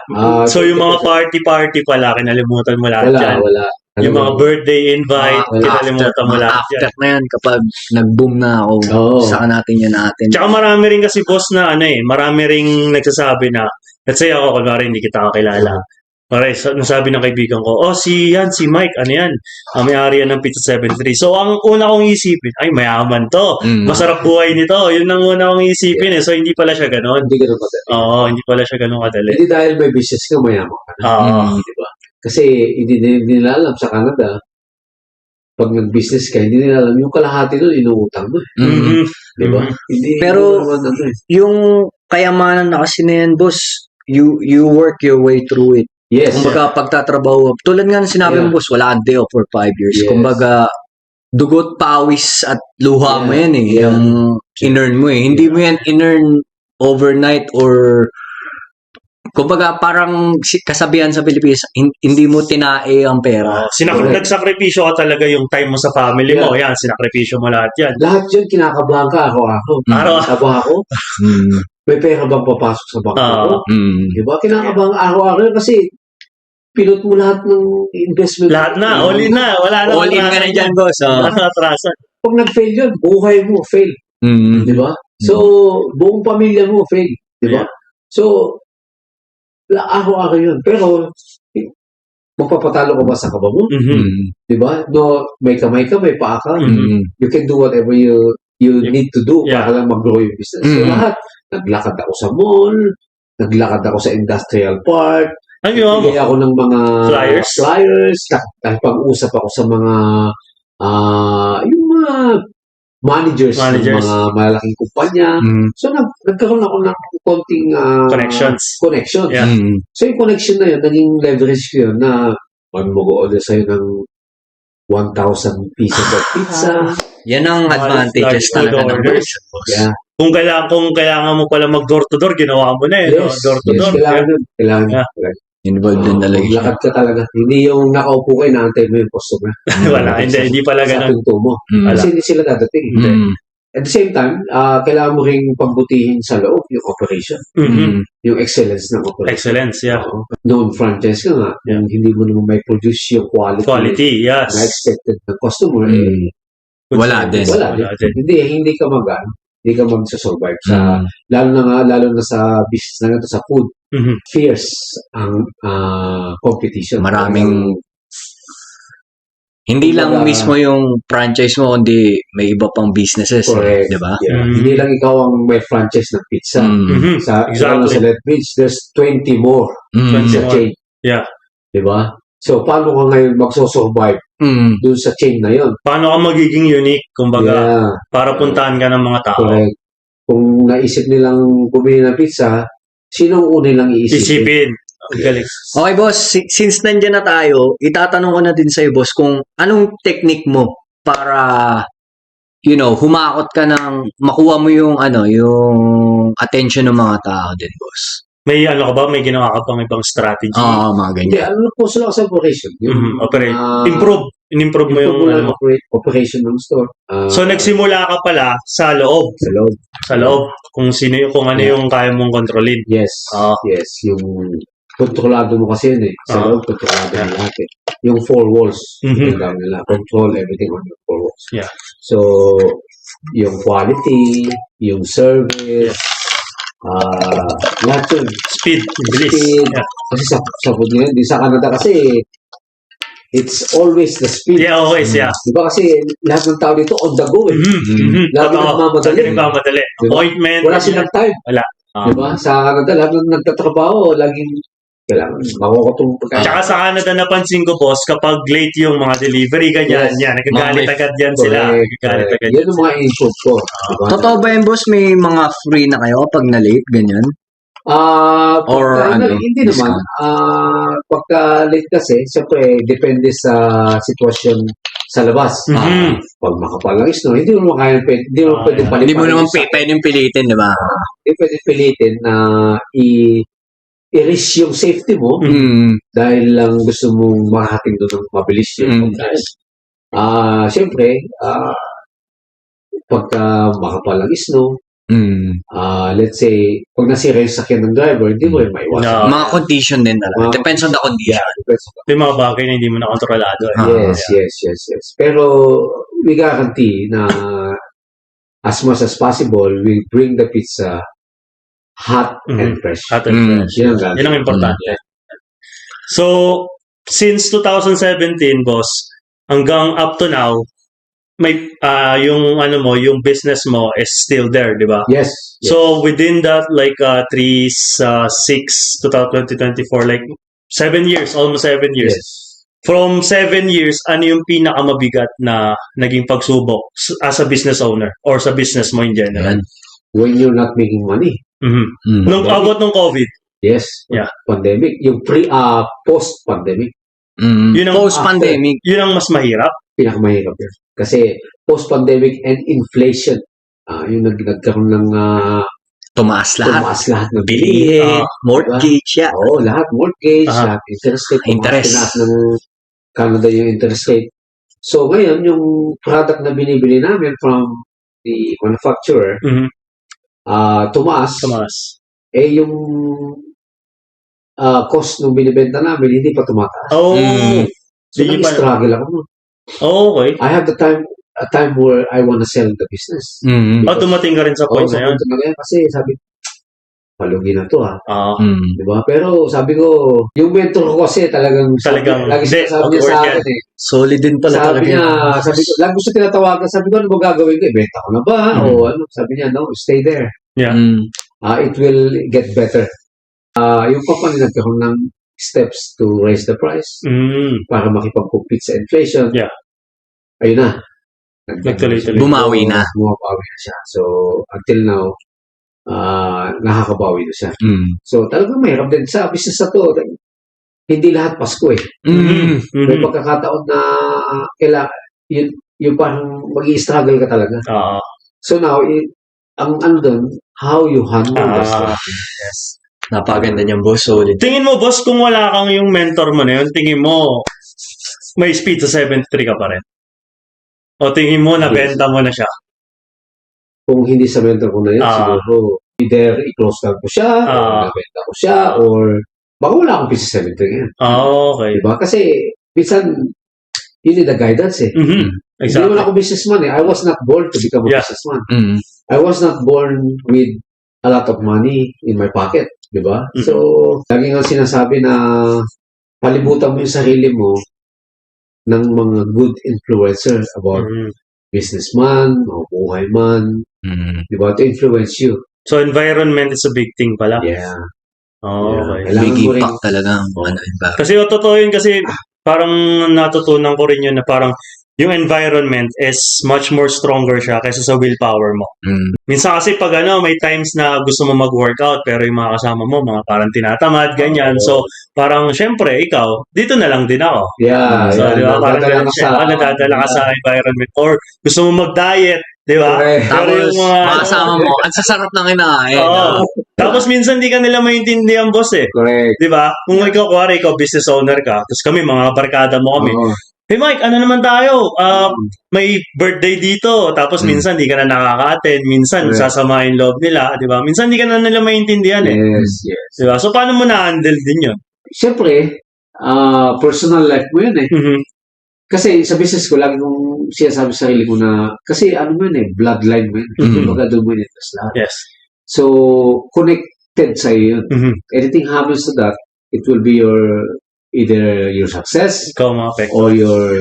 So, yung mga party pala, kinalimutan mo lahat yan. Wala. Yung mga birthday invite, kinalimutan mo lahat yan. After na yan, kapag nag-boom na ako, saka natin yan natin. Tsaka marami rin kasi boss na marami rin nagsasabi na, let's say ako, kunwari hindi kita kakilala. Alright, so, nasabi ng kaibigan ko, si Mike, yan? May-ari yan ng Pizza 73. So, ang una kong isipin, ay, mayaman to. Masarap buhay nito. Yun ang una kong isipin So, hindi pala siya ganon. Hindi ganun kadali. Oo, hindi pala siya ganon kadali. Hindi dahil may business ka, mayaman ka na. Diba? Kasi, hindi nila alam sa Canada, pag nag-business ka, hindi nila alam, yung kalahati doon, inuutang mo. Diba? Pero, yung kayamanan na kasi na yan, boss, you work your way through it. Yes. Kumbaga, pagtatrabaho, tulad nga ng sinabi mo, boss, wala kang day off for 5 years. Yes. Kumbaga, dugot, pawis, at luha mo yan eh. Yung in-earn mo eh. Hindi mo yan in-earn overnight or kumbaga, parang kasabihan sa Pilipinas, hindi mo tinae ang pera. Nagsakripisyo ka talaga yung time mo sa family mo. Yan, sinakripisyo mo lahat yan. Lahat yun, kinakabahan ka ako. Kinakabahan ako. May pera bang papasok sa bangko ko? Diba? Kinakabahan ako kasi pinot mo lahat ng investment. Lahat na, all in na. Wala na. All in ka na dyan, boss. Wala na atrasan. Pag nag-fail yun, buhay mo, fail. Diba? So, buong pamilya mo, fail. Diba? So, araw-araw yun. Pero, magpapatalo ka ba sa kaba mo? Diba? No, may kamay ka, may paa ka. You can do whatever you need to do para lang mag-grow yung business. So, lahat. Naglakad ako sa mall, naglakad ako sa industrial park, nagbigay ako ng mga flyers, nakipag-usap ako sa mga yung mga managers ng mga malalaking kumpanya. So, nagkaroon ako ng konting connection. Yeah. So, yung connection na yun, naging leverage ko yun na mag-order sa'yo ng 1,000 pieces of pizza. Yan ang advantages talaga ng boss. Yeah. Kung kailangan mo pala mag door to door, ginawa mo na Yes, door to door. Kailangan. Involved din talaga siya. Maglakad ka talaga. Hindi yung nakaupo kayo na antay mo yung customer. Wala, hindi pala Sa ganun. pinto mo. Mm. Kasi hindi sila dadating. Mm. At the same time, kailangan mo ring pagbutihin sa loob yung operation. Mhm. Yung excellence ng operation. Excellence, yeah. Oo. Noon franchise ka nga, yung hindi mo naman may produce yung quality Yes. na expected ng customer, Mm. Wala din. wala din. Hindi ka hindi ka magsasurvive sa, Mm. lalo na sa business na ito, sa food. Mhm. Fierce ang competition. Maraming hindi lang Kumbaga, mismo yung franchise mo, kundi may iba pang businesses, Correct. di ba? Yeah. Mm. Hindi lang ikaw ang may franchise ng pizza. Mm. Mhm. Sa Exactly. Lethbridge, there's 20 more Mm. sa more. chain. Yeah. Di ba? So, paano ka ngayon magsosurvive Mm. dun sa chain na yun? Paano ka magiging unique, kumbaga, Yeah, para puntahan ka ng mga tao? correct. Kung naisip nilang bumili ng pizza, sino ang una nilang iisipin? Isipin. Ang galing. Okay, boss. Since nandyan na tayo, itatanong ko na din sa'yo, boss, kung anong technique mo para, humakot ka ng, makuha mo yung attention ng mga tao din, boss. May ano ka ba? May ginawa ka pang ibang strategy? Oo, mga Hindi, ganyan. po sila sa operation. Operate. ah, Improve mo yung improve ano mo. operation ng store. So, nagsimula ka pala sa loob. sa loob. Sa loob. Kung ano yung kaya mong kontrolin. Yes. Ah. Yes. Yung kontrolado mo kasi yun eh. Sa Ah. loob, kontrolado mo lahat eh. Yung four walls. Mhm. Yung nila. Control everything on the four walls. Yeah. So, yung quality, yung service, lahat yun. Speed. Bilis. Speed. Yeah. Kasi sa food nila, di sa Canada kasi, it's always the speed. Yeah, always. Yeah. Di ba kasi lahat ng tao dito on the go eh. Lagi nagmamadali. Lagi nagmamadali. Diba? Appointment. Wala silang time. Wala. Ah. Di ba? Sa Canada, lahat ng nagtatrabaho, laging kailangan makuha ko itong pagkain. Tsaka sa Canada, napansin ko, boss, kapag late yung mga delivery, ganyan, Yes. yan. Nagagalit Mga- agad yan sila. Nagagalit agad. Yan ang mga in-improve ko. Diba? Totoo ba yun, boss? May mga free na kayo pag na-late, ganyan? Or Hindi naman. Pagka late kasi, siyempre, depende sa sitwasyon sa labas. Mhm. Pag makapalangis, no, hindi mo naman hindi mo Ah, pwedeng yeah. palitan. Hindi mo naman pwedeng pilitin, di ba? Hindi pwedeng pilitin na i-risk yung safety mo Mm. dahil lang gusto mong makahating doon ng mabilis yung pagkain. Siyempre, pagka makapalangis, no, Mm. let's say, pag nasira yung sakyan ng driver, hindi mo rin maiwasan. No. Mga condition din talaga. Mga- Depends on the condition. May mga bagay na hindi mo na kontrolado. Ah. Yes. Pero we guarantee na as much as possible, we'll bring the pizza hot and fresh. Hot and Mm. fresh. Yun ang guarantee. Yan ang importante. So, since 2017, boss, hanggang up to now, may yung business mo is still there, di ba? Yes. So, within that, like 2024, like 7 years, almost 7 years. Yes. From 7 years, ano yung pinakamabigat na naging pagsubok as a business owner or sa business mo in general? Yan. When you're not making money. Mhm. Mm. Nung abot ng COVID, Yes. Yeah. Pandemic. Yung post-pandemic. Mm. Yun ang- Post-pandemic. yun ang mas mahirap. Pinakamahirap yun. Kasi post-pandemic and inflation. Yung nagkaroon ng Tumaas lahat. tumaas lahat ng Bilihin, mortgage, yeah. Oo, lahat mortgage, Aha. lahat interest rate. Interest. Tinaas ng Canada yung interest rate. So ngayon, yung product na binibili namin from the manufacturer, Mhm. tumaas. Tumaas. Yung cost nung binibenta namin, hindi pa tumataas. Oh, Mm. So Hindi pa- nag-struggle ako. okay. I have a time where I want to sell the business. Mm. Dumating ka rin sa point Sa na yun. punto na ngayon, kasi sabi, palugi na to ha. Mm. Di ba? Pero sabi ko, yung mentor ko kasi talagang lagi hindi, sinasabi niya sa mag-work akin eh. Solid din pala Sabi talaga. niya, lagi gusto tinatawagan, sabi ko, ano ba gagawin ko? Ibenta ko na ba? O ano? Sabi niya, no, stay there. Yeah. Mm. It will get better. Yung company nagkaroon ng steps to raise the price Mm. para makipag-compete sa inflation. Yeah. Ayun na. Nagtuloy-tuloy. Bumawi na. Bumawi na siya. So, until now, nakakabawi na siya. Mm. So, talagang mahirap din sa business na to. Hindi lahat Pasko eh. Mm. May pagkakataon na kailangan, yung parang mag-i-struggle ka talaga. Ah, So now, ang ano dun, how you handle the struggle. yes. Napakaganda niyang boss. Solid. Tingin mo, boss, kung wala kang yung mentor mo na yun, tingin mo, may speed sa 73 ka pa rin? O tingin mo, nabenta mo na siya? Kung hindi sa mentor ko na yun, Ah. siguro, either i-close down ko siya, or Ah. nabenta ko siya, or baka wala akong business 73 ngayon. Okay. Diba? Kasi, minsan, you need a guidance eh. Mhm. Hindi Exactly. naman ako businessman eh. I was not born to become a Yeah. businessman. Mm. I was not born with a lot of money in my pocket. Diba? Mhm. So, lagi nga sinasabi na palibutan mo yung sarili mo ng mga good influencer about Mhm. businessman o buhay man. Mm. Diba? To influence you. So, environment is a big thing pala. Yeah. Okay. Kailangan Big mo rin- impact talaga ang ano, iba. Kasi totoo yun kasi parang natutunan ko rin yun na parang yung environment is much more stronger siya kaysa sa willpower mo. Mm. Minsan kasi pag may times na gusto mo mag-workout pero yung mga kasama mo, mga parang tinatamad, ganyan. So, parang syempre, ikaw, dito na lang din ako. Yeah. So, yeah. di ba? Parang Nadadala ganun ka siya. Nadadala ka sa environment. Or gusto mo mag-diet, di ba? Correct. Pero Tapos, yung mga... makasama mo, ang sasarap ng kinain. Oo. Tapos minsan di ka nila maintindihan, boss eh. Correct. Di ba? Kung ikaw, kuwari, ikaw business owner ka, tapos kami, mga barkada mo kami. Oo. Hey Mike, ano naman tayo? May birthday dito. Tapos minsan di ka na nakaka-attend. Minsan Correct. sasama yung loob nila. Di ba? Minsan di ka na nila maintindihan eh. Yes, yes. Di ba? So paano mo na-handle din yun? Siyempre, personal life mo yun eh. Mhm. Kasi sa business ko, lagi kong sinasabi sa sarili ko na, kasi ano mo yun eh, bloodline mo yun. Mhm. Kumbaga doon mo yun lahat. Yes. So, connected sa'yo yun. Mhm. Anything happens to that, it will be either your success Ikaw mga pek. or your,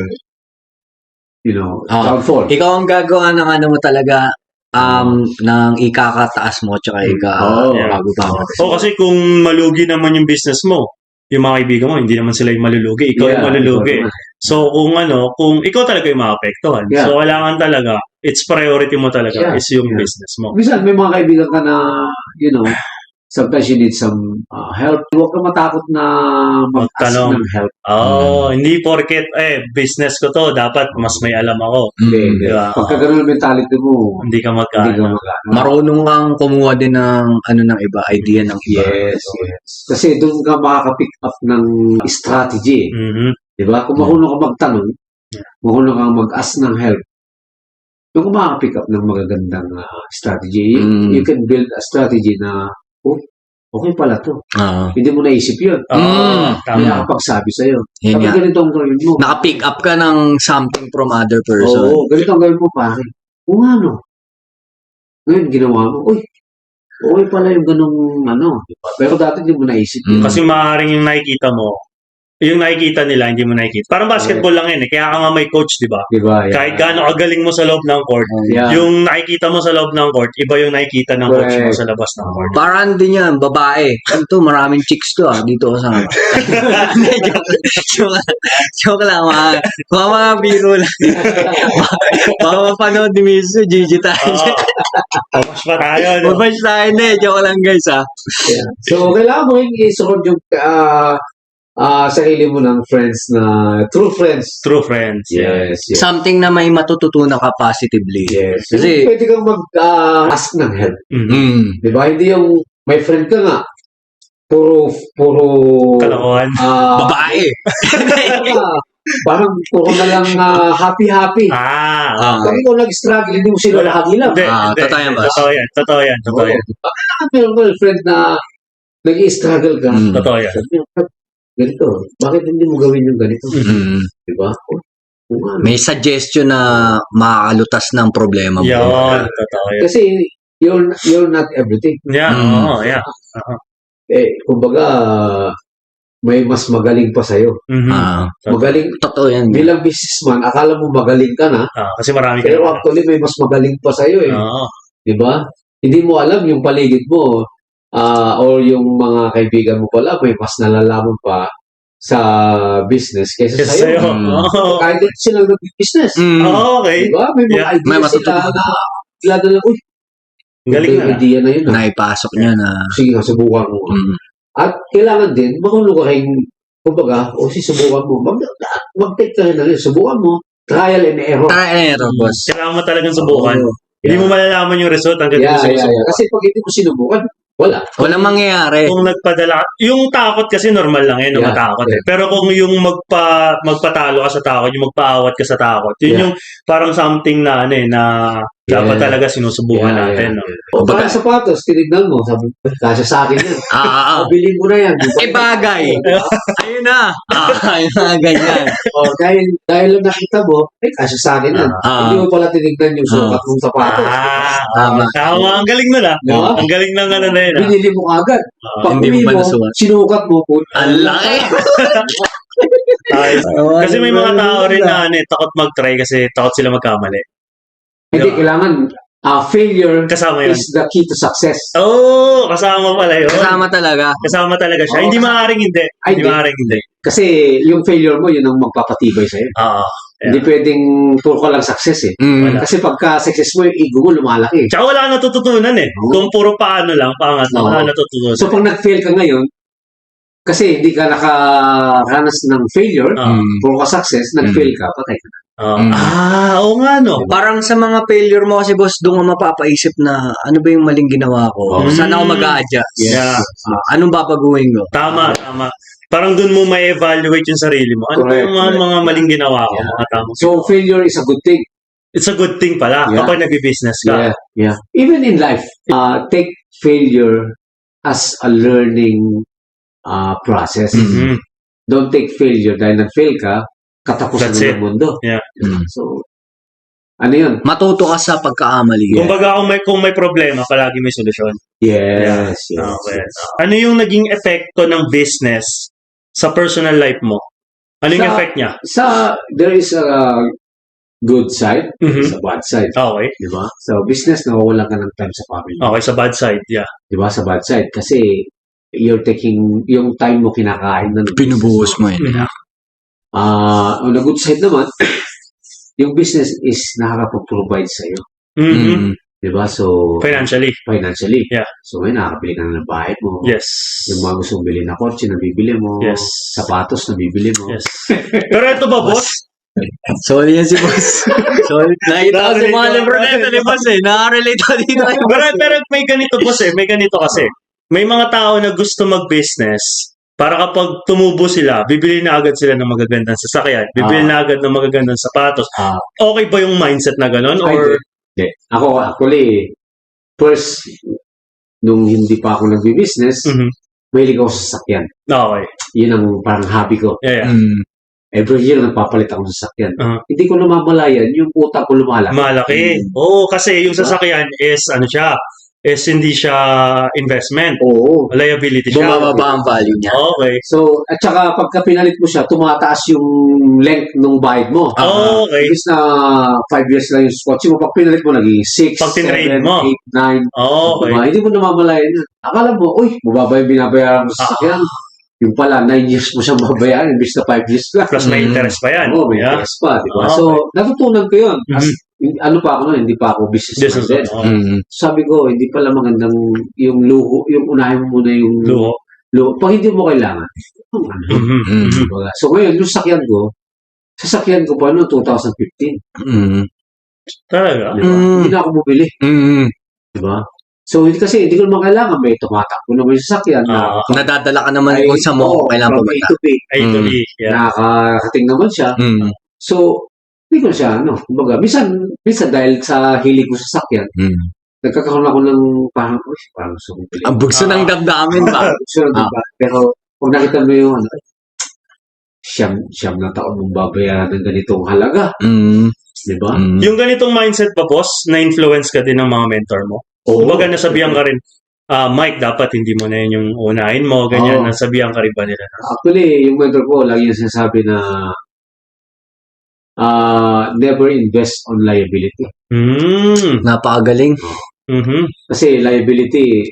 downfall. Ikaw ang gagawa ng ano mo talaga, ng ikakataas mo, tsaka Oo. ikababa mo. O kasi kung malugi naman yung business mo, yung mga kaibigan mo, hindi naman sila yung malulugi. Ikaw yung Yeah, malulugi. ikaw naman. So, kung ikaw talaga yung maapektuhan. Yeah. So, kailangan talaga, it's priority mo talaga Yeah. is yung Yeah. business mo. Minsan, may mga kaibigan ka na, sometimes you need some help. Huwag ka matakot na mag-ask Magtanong. ng help. Hindi porket, business ko to, dapat mas may alam ako. Hindi. Diba? Pagka ganun ang mentality mo, Hindi ka hindi ka magkano. mag-ano. Marunong kang kumuha din ng ano ng iba, idea ng iba. Yes, yes. Kasi doon ka makaka-pick up ng strategy. Mhm. Di ba? Kung marunong ka magtanong, marunong kang mag-ask ng help, doon ka makaka-pick up ng magagandang strategy. Mm. You can build a strategy na, okay pala to. Hindi mo naisip yun. Oo, May tama. nakapagsabi sa'yo. Yun Sabi nga. ganito ang gawin mo. Naka-pick up ka ng something from other person. Oo, ganito ang gawin mo, pare. O nga, no. Ngayon, ginawa mo. Uy, okay pala yung ganung diba? Pero dati hindi mo naisip yun. Mm. Kasi maaaring yung nakikita mo, yung nakikita nila, hindi mo nakikita. Parang basketball lang yun eh. Kaya ka nga may coach, di ba? Diba? Yeah. Kahit gaano kagaling mo sa loob ng court, Yeah. yung nakikita mo sa loob ng court, iba yung nakikita ng coach mo Correct. sa labas ng court. Parang din yan, babae. Ito, maraming chicks to dito sa joke lang, mga biro lang. Mga mapanood ni Miso, Gigi tayo. Tapos pa tayo. No? Mabash tayo na joke lang guys Yeah. So, kailangan mo rin isuot yung sarili mo ng friends na true friends. True friends. Yeah. Yes, yes. Something na may matututunan ka positively. Yes. Kasi- Pwede kang mag-ask ng help. Mhm. Di ba? Hindi yung may friend ka nga. Puro Kalokohan. Babae. parang puro na lang happy-happy. Pag ikaw nag-struggle, hindi mo sila nakagilap. Hindi, hindi. totoo yan, boss. Totoo yan. Totoo yan. Totoo yan. Bakit meron ka friend na nag-i-struggle ka? Mm. Totoo yan. Sabi niya, ganito, bakit hindi mo gawin yung ganito? Mm. Di ba? Oo nga. May suggestion na makakalutas ng problema mo. Yun. Totoo yan. Kasi you're not everything. Yeah. Mm. Oo. Yeah. Kumbaga, may mas magaling pa sa'yo. Mhm. Magaling, Totoo yan. bilang businessman, akala mo magaling ka na, Kasi marami ka pero naman. actually may mas magaling pa sa'yo eh. Oo. Di ba? Hindi mo alam yung paligid mo or yung mga kaibigan mo pala, may mas nalalaman pa sa business kaysa Yes, sa'yo. sa'yo. Mm. Oo. Kahit hindi sila nag-business. Okay. Di ba? May mga Yeah. ideas May sila matutunan. na bigla uy, Galing na. idea na yun. Naipasok niya na Sige nga, subukan mo. mm, At kailangan din, marunong ka rin, kumbaga, subukan mo. Mag-take ka rin na rin. Subukan mo. Trial and error. try and error, boss. Kailangan mo talagang subukan. Oo. Hindi mo malalaman yung result hanggang Yeah, hindi mo yeah, yeah. sinusubukan. Kasi pag hindi mo sinubukan, Wala. Walang mangyayari. Kung nagpadala, yung takot kasi normal lang yan, Yeah, matakot eh. Pero kung yung magpatalo ka sa takot, yung magpaawat ka sa takot, yun Yeah. yung parang something na ano eh, na dapat Yeah. talaga sinusubukan natin. No? O, baka sapatos, tinignan mo, sabi, kasya sa akin yan. Pabiling mo na yan. Eh, bagay. Ayun na. Yung mga ganyan. O, dahil lang nakita mo, kasya sa akin yan. Hindi mo pala tinignan yung sukat mong sapatos. Tama. Ang galing nun ah. Diba? Ang galing ng ano na yun ah. Binili mo agad. Pag hindi mo bumili ba mo, nasukat? sinukat mo po. Ang laki. Ayos. Kasi may mga tao rin na ano, eh, takot mag-try kasi takot sila magkamali. Hindi, kailangan, failure Kasama yun. is the key to success. Oh, kasama pala yun. Kasama talaga. Kasama talaga siya. Oo. Hindi maaaring hindi. Ay, Hindi hindi. maaaring hindi. Kasi yung failure mo, yun ang magpapatibay sa'yo. Oo. Hindi pwedeng puro ka lang success eh. Mm. Kasi pagka success mo, yung ego mo lumalaki. Tsaka wala kang natututunan eh. Oo. Kung puro paano lang, pangat lang, Oo. wala kang natututunan. So pag nag-fail ka ngayon, kasi hindi ka nakaranas ng failure, puro ka success, nag-fail ka, patay ka. Oo nga no. Parang sa mga failure mo kasi boss, doon ka mapapaisip na ano ba yung maling ginawa ko? Saan ako mag-a-adjust? Yeah. Anong babaguhin ko? Tama. Parang dun mo may evaluate yung sarili mo. Ano ba Correct, yung mga maling ginawa ko? Mga tamang So failure is a good thing. It's a good thing pala Yeah. kapag nag-business ka. Yeah. Even in life, take failure as a learning process. Mhm. Don't take failure dahil nag-fail ka, katapusan That's na it. ng mundo. Yeah. So, ano yun? Matuto ka sa pagkakamali. Kumbaga kung may problema, palagi may solusyon. Yes. Okay. Ano yung naging epekto ng business sa personal life mo? Ano yung Sa- effect niya? There is a good side, there is a bad side. Okay. Di ba? So, business, nawawalan ka ng time sa family. Okay, sa bad side, yeah. Di ba? Sa bad side. Kasi, you're taking, yung time mo kinakain na. Pinubuhos mo yun. On the good side naman, yung business is nakakapag-provide sa'yo. Mhm. Di ba? So, Financially. financially. Yeah. So, ngayon, nakakabili ka na ng bahay mo. Yes. Yung mga gusto mong bilhin na kotse, nabibili mo. Yes. Sapatos, nabibili mo. Yes. Pero ito ba, boss? Sorry yan si boss. Sorry. Nakita ko si mga libre na ito ni boss eh. Nakarelate ako dito kay boss. Pero may ganito, boss eh. May ganito kasi. May mga tao na gusto mag-business para kapag tumubo sila, bibili na agad sila ng magagandang sasakyan. Bibili na agad ng magagandang sapatos. Ah. Okay ba yung mindset na gano'n? Ay, Or hindi. Ako, actually, first, nung hindi pa ako nagbi-business, Mhm. mahilig ako sa sasakyan. Okay. Yun ang parang hobby ko. Yeah. Every year, nagpapalit ako ng sasakyan. Uh-huh. Hindi ko namamalayan, yung utak ko lumalaki. Malaki. Oo, kasi yung sasakyan is ano siya, is hindi siya investment. Oo. Liability siya. Bumababa ang value niya. Okay. So, at saka pagka pinalit mo siya, tumataas yung length ng bayad mo. Okay. Imbis na 5 years lang yung kotse mo, pag pinalit mo, naging 6, Pag 7, tinrade 8, mo. 9. Okay. Diba? Hindi mo namamalayan yun. Akala mo, uy, mababa yung binabayaran mo sa sasakyan. Yung pala, 9 years mo siyang mabayaran, imbis na 5 years lang. Plus may interest pa yan. Oo, may Yeah. interest pa, di ba? Okay. So, natutunan ko yun. Ano pa ako nun, hindi pa ako business Business. minded. Oo. Sabi ko, hindi pala magandang yung luho, yung unahin mo muna yung Luho. Pag hindi mo kailangan, Mhm. diba? So ngayon, yung sasakyan ko pa noong 2015. Talaga. Diba? Hindi na ako bumili. Diba? So, hindi ko naman kailangan. May tumatakbo naman yung sasakyan. Nadadala ka naman kung sa mo kailangan from A pumunta. to B. A to B. Yeah. Nakakating naman siya. So, hindi ko siya, kumbaga, minsan dahil sa hilig ko sa sasakyan, nagkakaroon ako ng parang gusto kong bili. Ang bugso ng damdamin ba? Pero, kung nakita mo yung siyam na taon mong babayaran ng ganitong halaga. Diba? Yung ganitong mindset ba, boss, na-influence ka din ng mga mentor mo? Kumbaga, nasabihan ka rin, Mike, dapat hindi mo na yun yung unahin mo, ganyan, nasabihan ka rin ba nila? Actually, yung mentor ko, lagi yung sinasabi na never invest on liability. Napakagaling. Kasi liability,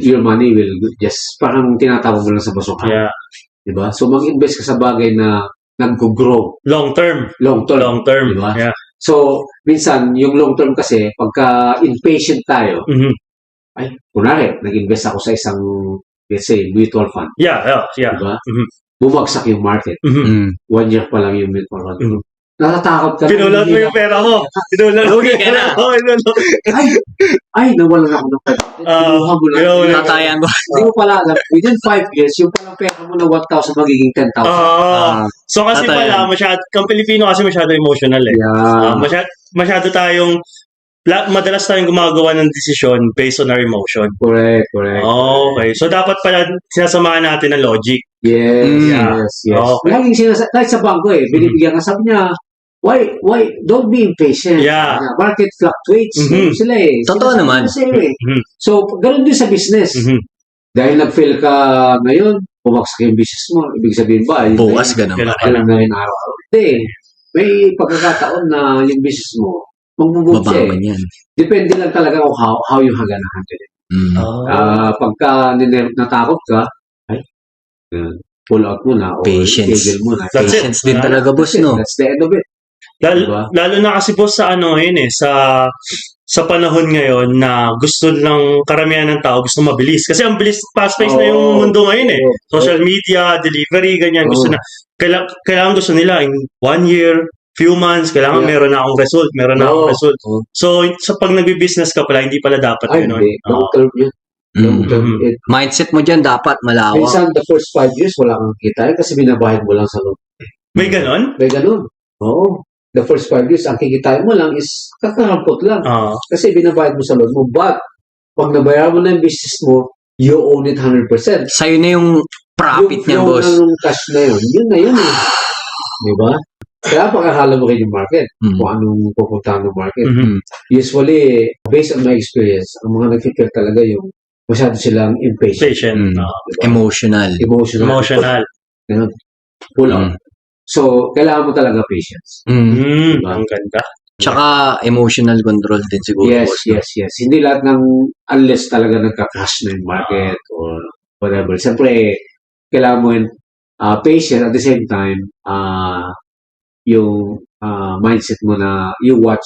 your money will just, parang tinatawag mo lang sa basura. Yeah. Diba? So, mag-invest ka sa bagay na nag-grow. Long term. Long term. Long term. Diba? Yeah. So, minsan, yung long term kasi, pagka impatient tayo, kunwari, nag-invest ako sa isang, let's say, mutual fund. Yeah. Diba? Bumagsak yung market. 1 year pa lang yung mutual fund. natatakot ka. Pinulot mo yung pera mo. Pinulot mo Lugi yung ka pera na. mo. Pinulot. Ay, nawalan ako ng pera. Kinuha mo lang. Kinuha mo lang. Tatayan ko. Hindi mo pala alam, within 5 years, yung palang pera mo na 1,000 magiging 10,000. Ah. So kasi Tatayan. pala, kang Pilipino kasi masyado emotional eh. Yeah. Masyado tayong, madalas tayong gumagawa ng desisyon based on our emotion. Correct. Okay. So dapat pala sinasamahan natin ng logic. Yes, Mm. yes. Okay. Laging sinasabi, kahit sa bangko binibigyan ka, sabi niya, why, don't be impatient. Yeah. Market fluctuates. Mhm. Sila Totoo Sinasabi naman. sila eh. Mhm. So, ganun din sa business. Mhm. Dahil nag-fail ka ngayon, bumagsak yung business mo. Ibig sabihin ba? Bukas ganun Ganun pa. pa. Ganun na rin araw-araw. Hindi. May pagkakataon na yung business mo, magbubuti siya Babangon yan. Depende lang talaga kung how you handle it. Pagka natakot ka, ay, pull out mo na or Patience. tigil mo na. That's it. Patience din talaga, boss, no? That's the end of it. Diba? Lalo na kasi boss sa sa panahon ngayon na gusto lang karamihan ng tao gusto mabilis. Kasi ang bilis, fast-paced na yung mundo ngayon eh. Social media, delivery, ganyan. Gusto na, kailangan gusto nila in 1 year, few months, kailangan Yeah. meron na akong result. So, pag nagbi-business ka pala, hindi pala dapat Ay, gano'n. hindi. Long term yun. Long term. Mhm. Mindset mo dyan dapat malawak. Minsan, the first 5 years, wala kang kita kasi binabahid mo lang sa loob. May ganon? May ganun. Oo. The first 5 years, ang kikitain mo lang is kakarampot lang. Kasi binabahid mo sa loob mo. But, pag nabayaran mo na yung business mo, you own it 100%. Sa'yo na yung profit niya, yung boss. flow ng cash na yun na yun eh. Diba? Kaya pagkakala mo kayo yung market, kung anong pupuntahan ng market. Mhm. Usually, based on my experience, ang mga nag-fail talaga yung masyado silang impatient. Patient. Diba? Emotional. Emotional. Ganun. Pull out. So, kailangan mo talaga patience. Ang ganda. Tsaka emotional control din siguro, Yes, boss. no? yes. Hindi lahat ng, unless talaga nagka-crash na yung market or whatever. Siyempre, kailangan mo yung patient at the same time, yung mindset mo na you watch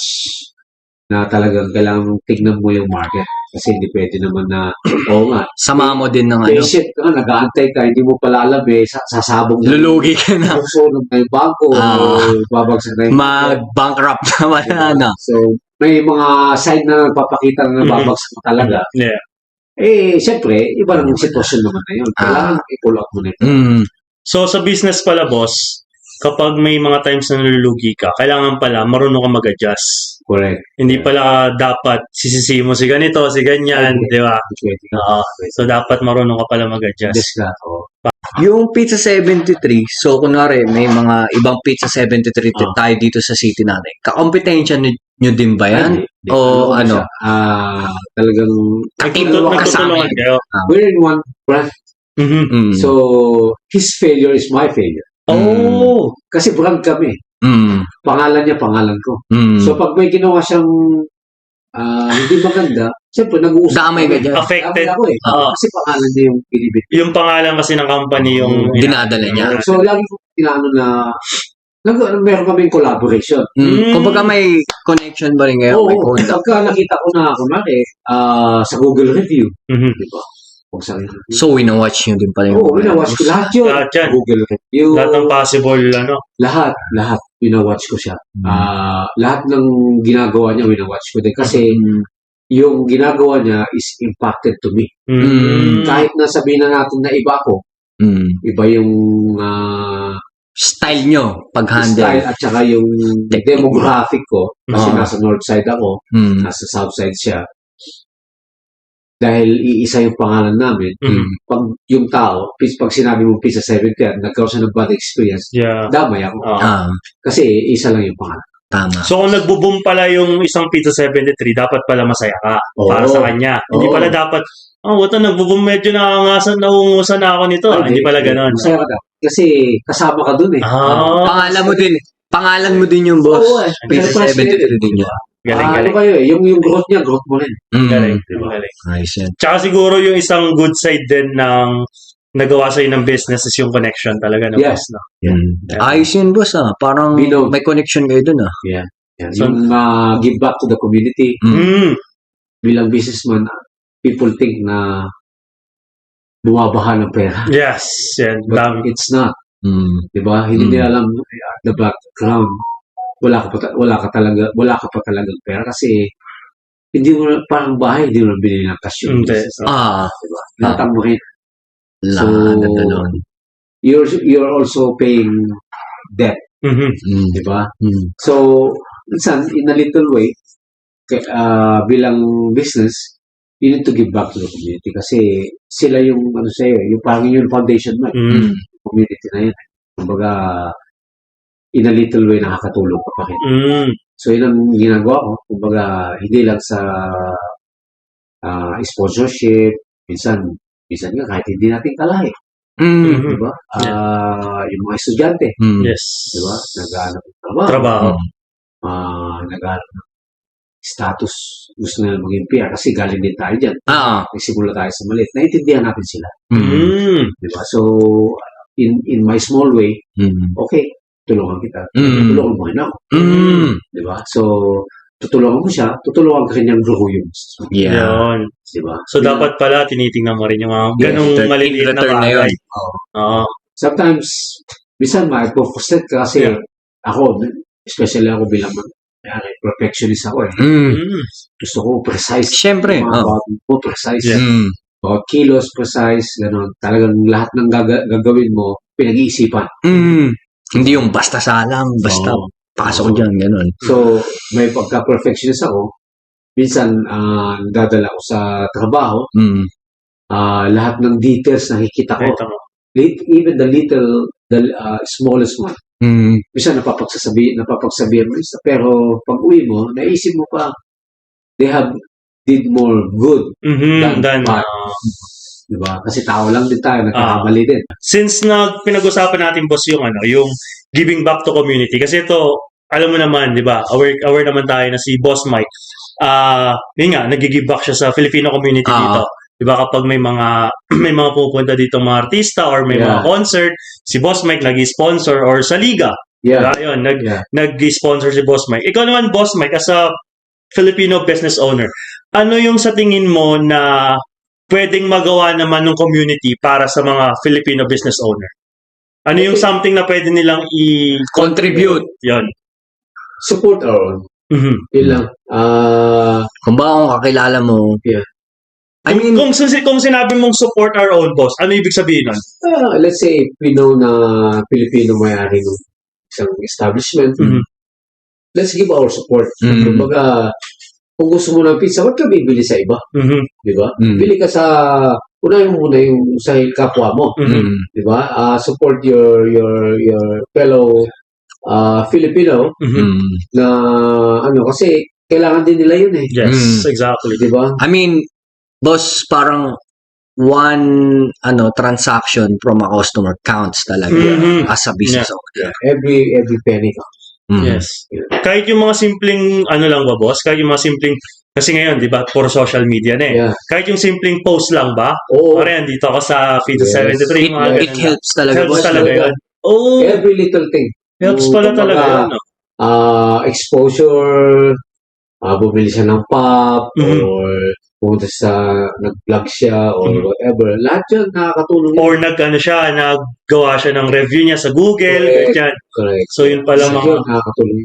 na talagang kailangan mong tignan mo yung market. Kasi hindi pwede naman na, oo nga, Sama mo din ng ano. patient ka, nag-aantay ka, hindi mo pala alam sasabog na. Lulugi ka na. Susunod na yung bangko, babagsak na yung Mag-bankrupt naman na, ano. So, may mga sign na nagpapakita na nababagsak na talaga. Yeah. Siyempre, iba lang yung sitwasyon naman na yun. Kailangan i-pull out mo na ito. So, sa business pala, boss, kapag may mga times na nalulugi ka, kailangan pala marunong ka mag-adjust. Correct. Hindi pala dapat sisisi mo si ganito, si ganyan, di ba? Oo. So, dapat marunong ka pala mag-adjust. Just that. Yung Pizza 73, so kunwari, may mga ibang Pizza 73 tayo dito sa city natin. Kakompetensya nyo din ba yan? O ano? Talagang Nagtutulungan kayo. we're in one brand. Mhm. So, his failure is my failure. Oh! Kasi brand kami. Pangalan niya, pangalan ko. So, pag may ginawa siyang hindi maganda, siyempre, nag-uusap. Damay ka dyan. Affected. Damay ako eh. Oo. Kasi pangalan niya yung binibit. Yung pangalan kasi ng company yung... Dinadala niya. So, lagi ko tinaano na meron kaming collaboration. Kumbaga may connection ba rin ngayon? Oo, May contact. pagka nakita ko na, kunwari, sa Google review, Mhm. di ba? Kung saan So, winawatch nyo din pala yung Oo, winawatch ko lahat yun. Lahat yan. Google review. Lahat ng possible, Lahat, winawatch ko siya. Lahat ng ginagawa niya, winawatch ko din. Kasi, yung ginagawa niya is impacted to me. Kahit na sabihin na natin na iba ako, iba yung Style nyo, pag-handle. style at saka yung demographic ko. Kasi nasa north side ako, nasa south side siya. Dahil iisa yung pangalan namin, pag yung tao, pag sinabi mo Pizza 70, nagkaroon siya ng bad experience, Yeah. damay ako. Kasi isa lang yung pangalan. Tama. So, kung nagbo-boom pala yung isang Pizza 73, dapat pala masaya ka para sa kanya. Hindi pala dapat, ito nagbo-boom, medyo naungusan na ako nito. Hindi pala ganon. Masaya ka daw. Kasi kasama ka dun eh. Pangalan mo din yung boss. Oo eh. Pizza 73 din yun. Galing. Kayo eh, yung growth niya, growth mo rin. Galing. Nice yan. Tsaka siguro yung isang good side din ng nagawa sa'yo ng business is yung connection talaga ng Yes. boss. No? Ayos yun, boss. Parang Binog. may connection kayo dun. Yan. Yung give back to the community. Bilang businessman, people think na bumabaha ng pera. Yes. Yan. But it's not. Diba? Hindi nila alam the background wala ka pa talagang pera kasi hindi mo parang bahay, hindi mo na binili ng cash yung Hindi. business. Diba? Ah. Lahat ang mahit. Lahat na ganun. You're also paying debt, Mhm. di ba? Mm. So, minsan, in a little way, bilang business, you need to give back to the community kasi sila yung, sa'yo, yung parang yung foundation mo, Mm. community na yun. Kumbaga, in a little way, nakakatulong ka pa rin. Mm. So, yun ang ginagawa ko. Kumbaga, hindi lang sa sponsorship, minsan nga kahit hindi natin kalahi. Mm. Di ba? Yung mga estudyante, Mm. Yes. di ba? Naghahanap ng trabaho. Trabaho. Naghahanap ng status. Gusto nila maging PR kasi galing din tayo dyan. Ah. Nagsimula tayo sa maliit. Naintindihan natin sila. Mm. Mm. Di ba? So, in my small way, Mm. okay, tulungan kita. Mm. Tulungan mo rin ako. Mm. Di ba? So, tutulungan mo siya, tutulungan ka rin niyang grow yung business mo. Yeah. Yun. Di ba? So, dapat pala tinitingnan mo rin yung mga ganong return- maliliit na return na bagay. yun. Oo. Sometimes, minsan ma-frustrate ka kasi Yeah. ako, especially ako bilang perfectionist ako eh. Mm. Mm. Gusto ko precise. Siyempre. Mga bagay mo, precise. Yeah. Mm. Bawat kilos, precise, gano'n. Talagang lahat ng gagawin mo, pinag-iisipan. Mm. Hindi yung basta salang, basta Oo. pasok dyan, ganun. So, may pagka-perfectionist ako. Minsan, dadala ko sa trabaho, Mm. lahat ng details nakikita ko. Ito mo. Even the smallest one. Mm. Minsan napapagsabihan mo isa. Pero pag uwi mo, naisip mo pa, they did more good. Mhm. Dan- Dan, Diba? Kasi tao lang din tayo, nagkakamali din. since pinag-usapan natin boss yung giving back to community kasi ito alam mo naman 'di ba aware naman tayo na si Boss Mike yun nga nag-give back siya sa Filipino community dito 'di ba kapag may mga pupunta dito mga artista or may mga concert si Boss Mike nag-sponsor or sa liga Yeah. ayun nag-sponsor si Boss Mike. Ikaw naman Boss Mike as a Filipino business owner, ano yung sa tingin mo na pwedeng magawa naman ng community para sa mga Filipino business owner? Ano yung something na pwede nilang Contribute. Yun. Support our own. Mhm. Yun lang. Kung ba kung kakilala mo. Yeah. I mean, Kung sinabi mong support our own boss, ano ibig sabihin nun? Let's say, Pino na Pilipino may-ari ng isang establishment. Mhm. Let's give our support. Mhm. Kumbaga, kung gusto mo ng pizza, huwag ka bibili sa iba. Mhm. Di ba? Mm. Bili ka unahin mo muna yung sa kapwa mo. Mhm. Di ba? Support your fellow Filipino Mhm. Mm. na kasi kailangan din nila yun eh. Yes, exactly. Di ba? I mean, boss, parang one transaction from a customer counts talaga Mhm. as a business owner. Every penny ka. Mm. Yes. Kahit yung mga simpleng lang ba boss? Kahit yung mga simpleng kasi ngayon, 'di ba, for social media na eh. Yeah. Kahit yung simpleng post lang ba? Oo. Pare, dito ako sa Feed Yes. 73 mga It ganun. helps talaga, Helps boss. talaga yun. Oh, Every little thing. helps pala Kumbaga, talaga yun. No? Exposure, bumili siya ng pop, Mhm. or pumunta nag-vlog siya, or Mhm. whatever. Lahat yun nakakatulong. Or naggawa siya ng review niya sa Google, Correct. ganyan. Correct. So yun pala Lahat mga yun nakakatulong.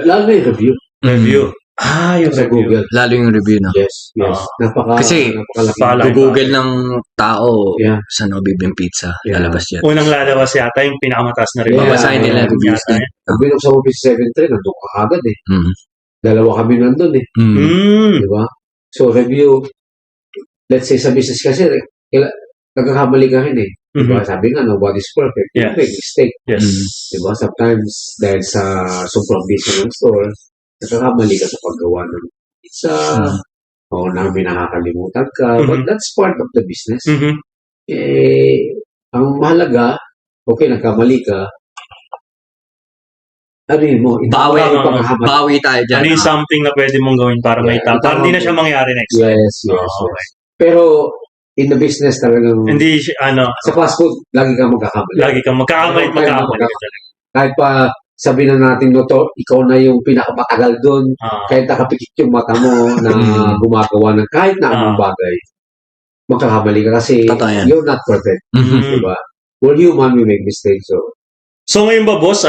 Lalo na yung review review. Yung sa review. Google. Lalo yung review na. Yes, yes. Kasi, napakalaki. Pala. Google ng tao, Yeah. saan ako bibing pizza, Yeah. lalabas yan. Unang lalabas yata yung pinakamataas na review. Yeah. Babasahin nila yung reviews Yata din. eh. Pag binuksan mo sa 7-3, nandun ka agad eh. Mm. Dalawa kami nandun eh. Mm. Mm. Di ba? So, review, let's say sa business kasi, nagkakamali ka rin eh. Di ba? Mhm. Sabi nga, nobody's perfect. Yeah. Make mistake. Yes. Di ba? Sometimes, dahil sa sobrang busy ng store, nagkakamali ka sa paggawa ng pizza, o may nakakalimutan ka. But Mhm. that's part of the business. Mhm. Ang mahalaga, okay, nagkamali ka, ano yun mo? Bawi, ipaghahamon. bawi tayo dyan. Ano yung something na pwede mong gawin para Yeah, maitama? Para hindi na siya mangyari next time. Yes, yes, Oh, yes. Pero, in the business talagang, Hindi, sa fast food, lagi kang magkakamali. lagi kang magkakamali at magkakamali. Kahit pa, sabi na natin no to, ikaw na yung pinakamatagal doon, kahit nakapikit yung mata mo na gumagawa ng kahit na anong bagay, magkakamali ka kasi Totoo yan. you're not perfect. Mhm. Diba? We're human, we make mistakes. So, So ngayon ba boss,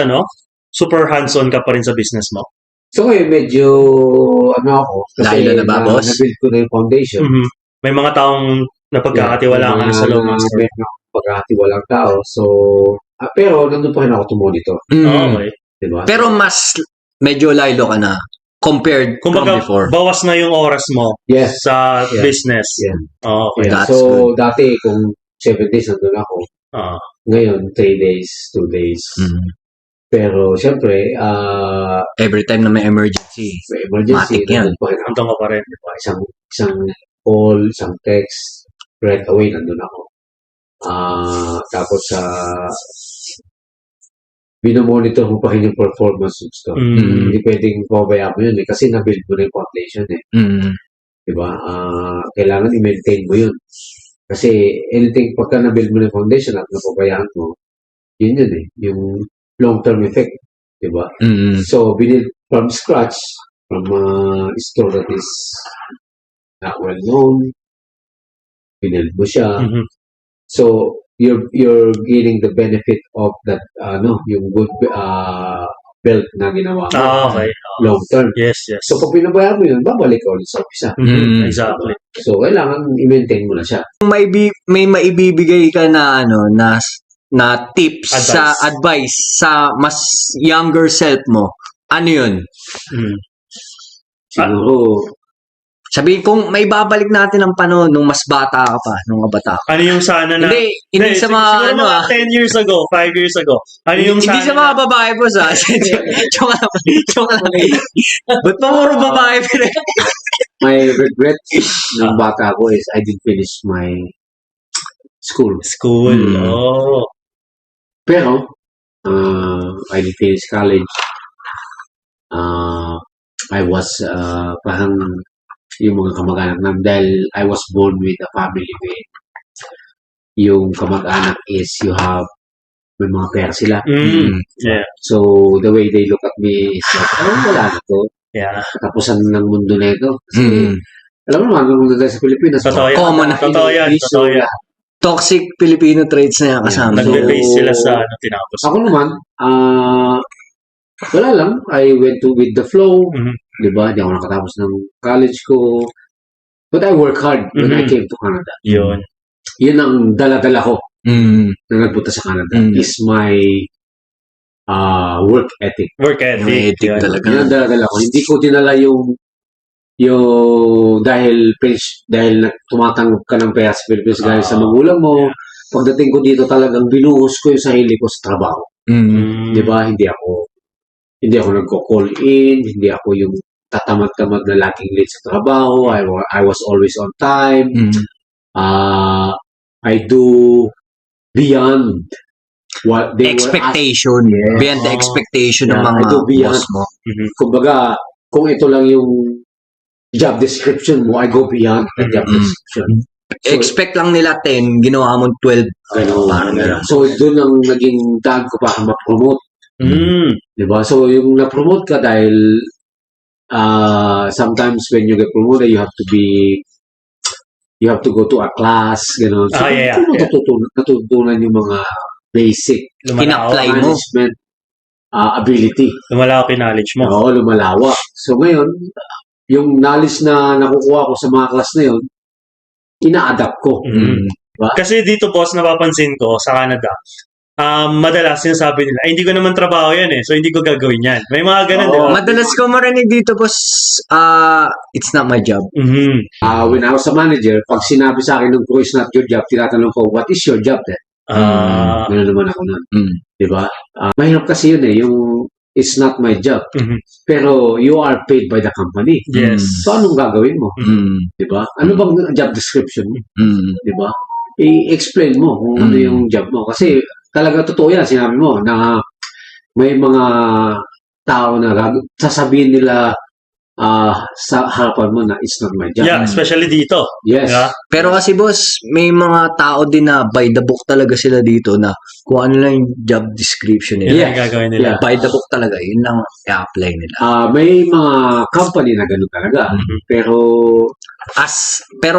super hands-on ka pa rin sa business mo? So ngayon, medyo, ako, kasi Dahil na ba, boss? na-build ko na yung foundation. Mhm. May mga taong napagkakatiwalaan ka na sa loob ng store. Meron akong pagkakatiwalang tao. So, pero nandun pa rin ako tumonitor. Okay. Diba? Pero mas medyo lilo ka na compared Kumbaga, from before. bawas na yung oras mo Yes. sa Yeah. business. Yeah. Okay. That's So, dati kung 7 days nandun ako, Ah. ngayon 3 days, 2 days. Pero, syempre, Every time na may emergency. may emergency, Matik yan. nandun pa rin ako. Andun ka pa rin. Diba? Isang call, isang text, right away, nandun ako. Tapos, binomonitor mo pa rin yung performance ng store. Mm. Hindi pwedeng pabayaan mo yun kasi na-build mo na yung foundation Diba? Kailangan i-maintain mo yun. Kasi anything pagka na-build mo na yung foundation at napabayaan mo, yun yung long-term effect. Diba? So, build from scratch, from a store that is not well known, build mo siya. Mhm. So, you're getting the benefit of that, yung good belt na ginawa mo. Okay. Long term. Yes, yes. So, pag pinabayaan mo yun, babalik ka ulit sa umpisa. Exactly. So, kailangan i-maintain mo na siya. May maibibigay ka na na tips sa advice sa mas younger self mo. Ano 'yun? Siguro, Sabihin kung may babalik natin ang panahon nung mas bata ka pa, nung kabata ka. Ano yung sana na... Hindi sa mga siguro mga 10 years ago, 5 years ago. Ano yung hindi sana sa mga babae po sa. Joke lang. Ba't pa puro babae? my regret ng bata ko is I didn't finish my school. School. Oh. Pero, I didn't finish college. I was parang yung mga kamag-anak namin dahil I was born with a family with yung kamag-anak is may mga pera sila. Yeah. So, the way they look at me is like, wala na to. Yeah. Katapusan ng mundo na ito. Kasi, alam mo naman, ang mundo tayo sa Pilipinas. Totoo yan. Common. Totoo yan. Totoo yan. Toxic Filipino traits na yan kasama. Nagbe-base sila sa tinapos. Ako naman, wala lang. I went with the flow. Diba? Di ako nakatapos ng college ko. But I work hard when I came to Canada. Yun. Yun ang dala-dala ko na nagpunta sa Canada. Is my work ethic. Work ethic. Ethic talaga. Yun ang dala-dala ko. Hindi ko dinala yung dahil tumatanggap ka ng pera sa Pilipinas dahil sa magulang mo. Pagdating ko dito talagang binuhos ko yung sarili ko sa trabaho. Diba? Hindi ako nagko-call in, hindi ako yung tatamad-tamad na laging late sa trabaho. I was always on time. I do beyond what they expectation. were asking. Beyond the expectation ng mga I do beyond. boss mo. Kumbaga, kung ito lang yung job description mo, I go beyond the job description. So, Expect lang nila 10, ginawa mo 12. Parang gano'n. So, doon ang naging daan ko para ma-promote. Diba? So, yung na-promote ka dahil sometimes when you get promoted, you have to go to a class, gano'n. So, natutunan yung mga basic In-apply mo. management ability. Lumalaki knowledge mo. Oo, lumalawak. So, ngayon, yung knowledge na nakukuha ko sa mga class na yun, ina-adapt ko. Diba? Kasi dito, boss, napapansin ko sa Canada, madalas sinasabi nila, hindi ko naman trabaho yan so hindi ko gagawin yan. May mga ganun, di ba? Madalas ko marinig dito, boss, it's not my job. When I was a manager, pag sinabi sa akin ng kung it's not your job, tinatanong ko, what is your job then? Gano'n naman ako nun. Diba? Mahirap kasi yun yung it's not my job. Pero you are paid by the company. Yes. So, anong gagawin mo? Diba? Ano bang job description mo? Diba? I-explain mo kung ano yung job mo. Kasi talaga totoo yan, sinabi mo, na may mga tao na sasabihin nila sa harapan mo na it's not my job. Yeah, especially dito. Yes. Yeah. Pero kasi, boss, may mga tao din na by the book talaga sila dito na kung ano lang yung job description nila. Yan ang gagawin nila. By the book talaga, yun lang i-apply nila. May mga company na gano'n talaga. Pero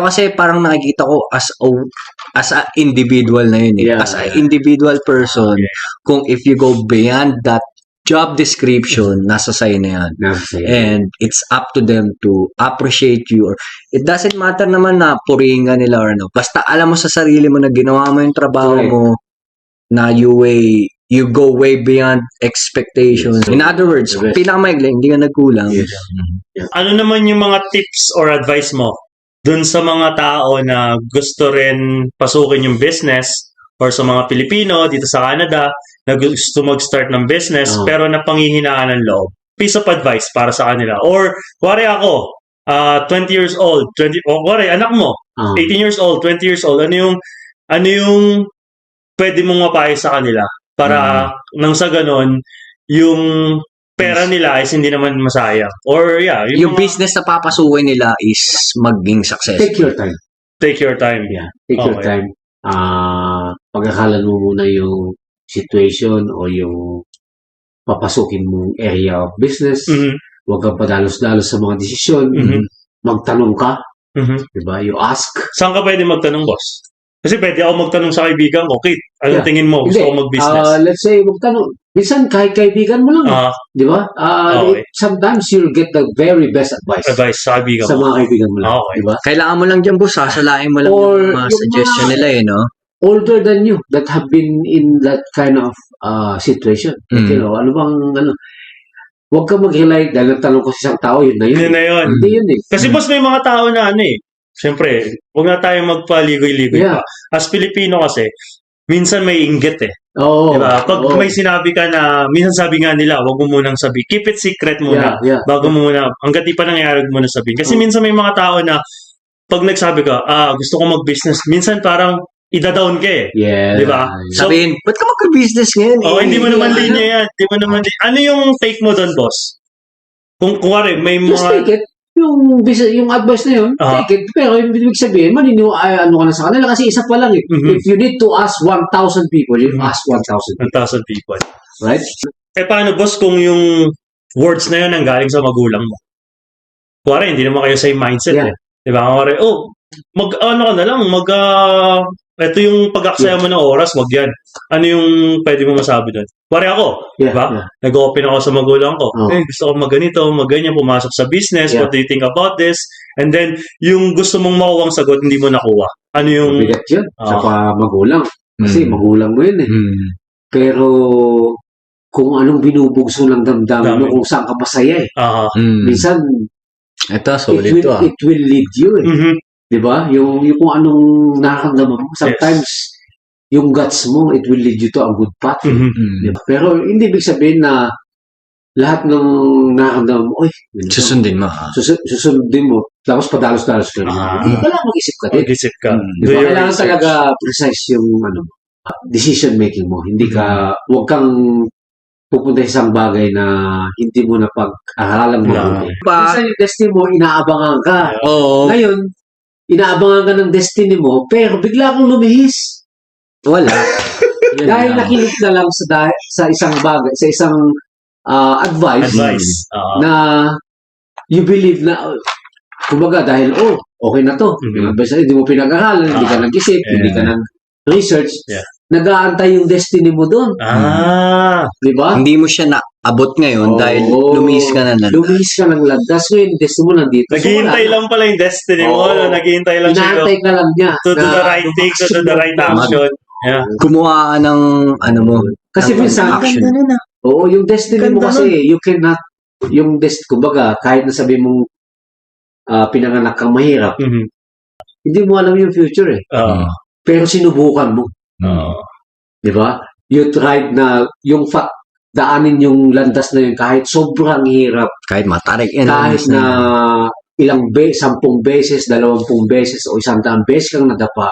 kasi parang nakikita ko as a individual na yun. Yeah, As a individual person, kung if you go beyond that job description, nasa sa'yo na yan. Nasa sa'yo. And it's up to them to appreciate you. Or it doesn't matter naman na purihin ka nila or ano. Basta alam mo sa sarili mo na ginawa mo yung trabaho Correct. mo, na you go way beyond expectations. In other words, Correct. pinakamaigli, hindi ka nagkulang. Yes. Ano naman yung mga tips or advice mo dun sa mga tao na gusto rin pasukin yung business or sa mga Pilipino dito sa Canada na gusto mag-start ng business Oo. pero napanghihinaan ng loob? Piece of advice para sa kanila. Or, wari ako, 20 years old, wari, anak mo, Ah. 18 years old, 20 years old, ano yung pwede mong mapayo sa kanila para nang sa ganon, yung pera nila is hindi naman masayang. Or Yung mga- business na papasukin nila is maging successful. Take your time. take your time. Yeah. Take your Okay. time. Pagkakalan mo muna yung situation o yung papasukin mong area of business. Mhm. Huwag kang padalos-dalos sa mga desisyon. Mhm. Magtanong ka. Mhm. Diba? You ask. Saan ka pwede magtanong, boss? Kasi pwede ako magtanong sa kaibigan ko, Kate, anong Yeah. tingin mo? Gusto ko mag-business. Let's say, magtanong. Minsan, kahit kaibigan mo lang. Ah, Di ba? Okay. Sometimes you'll get the very best advice advice sa kaibigan sa mo. mga kaibigan mo lang. Okay. Di ba? Kailangan mo lang dyan, boss. Sasalain mo lang Or yung mga yung suggestion mga- nila no? Older than you that have been in that kind of situation. Mm. You know, ano bang, huwag ka mag-rely dahil nagtanong ko sa isang tao, yun na yun. Yun na yun. Hindi yun eh. Kasi boss, may mga tao na siyempre, huwag na tayo magpaligoy-ligoy Yeah. pa. As Pilipino kasi, minsan may inggit eh. Oo. Diba? Pag Oo. may sinabi ka na, minsan sabi nga nila, huwag mo munang sabi. Keep it secret muna. Yeah. Bago mo muna, hanggat di pa nangyari mo na sabihin. Kasi minsan may mga tao na, pag nagsabi ka, gusto ko mag-business, minsan parang ida-down ka eh. Yeah. Di ba? So, Sabihin, ba't ka mag-business ngayon? hindi mo naman linya yan. Hindi mo naman Ano yung take mo doon, boss? Kung kuwari, may Just mga... take it. Yung advice na yun, Ah. take it. Pero yung ibig sabihin, ano ka na sa kanila kasi isa pa lang eh. Mhm. If you need to ask 1,000 people, you Mhm. ask 1,000 people. 1,000 people. Right? Paano, boss, kung yung words na yun ang galing sa magulang mo? Kuwari, hindi naman kayo same mindset Yeah. eh. Diba? Kuwari, ano ka na lang, ito yung pag-aksaya mo ng oras, wag yan. Ano yung pwede mo masabi doon? Kuwari ako, Yeah. diba? Yeah. Nag-open ako sa magulang ko. Oh. Gusto ko mag-ganito, mag-ganyan, pumasok sa business, Yeah. what do you think about this? And then, yung gusto mong makuwang sagot, hindi mo nakuha. Ano yung... Mabigat yun. Sa magulang. Kasi Mm. magulang mo yun eh. Mm. Pero kung anong binubugso ng damdamin mo, Dami. kung saan ka masaya eh. Mm. Minsan, Ito, solid to it will lead you eh. Mhm. Di ba? Yung kung anong nararamdaman mo. Sometimes, yung guts mo, it will lead you to a good path. Mhm. Mm. Di ba? Pero hindi ibig sabihin na lahat ng nararamdaman mo, ganito. Susundin mo. Susundin mo. Tapos padalos-dalos ka rin. Ah. Hindi ka lang mag-isip ka din. Mag-isip ka. Di Do ba? your Kailangan research. talaga precise yung decision making mo. Hindi ka, huwag kang pupunta sa isang bagay na hindi mo na pag-aralan mo. Yeah. Minsan yung destiny mo, inaabangan ka. Oo. Ngayon, inaabangan ka ng destiny mo, pero bigla kang lumihis. Wala. Yun Dahil lang. nakilig na lang sa isang bagay, sa isang advice, Advice. na you believe na, kumbaga, dahil, okay na to. Mhm. Yung advice na hindi mo pinag-aralan, hindi ka nag-isip, hindi ka nag-research, Yeah. nag-aantay yung destiny mo doon. Di ba? Hindi mo siya naabot ngayon dahil Oo. lumihis ka na lang. Lumihis ka ng landas. Ngayon, destiny mo nandito. So, Naghihintay wala. lang pala yung destiny mo. Oo. Naghihintay lang siya Inaantay ka lang niya. to do na the right thing, to do the right action. Yeah. Gumawa ka ng mo. Kasi ng minsan, action. oo, yung destiny mo Ganda kasi, you cannot, kumbaga, kahit na sabi mong pinanganak kang mahirap, Mhm. hindi mo alam yung future eh. Oo. Pero sinubukan mo. Oo. Di ba? You tried na, daanin yung landas na yun kahit sobrang hirap, Kahit matarik yan. kahit na 10 beses, 20 beses, o 100 beses kang nadapa,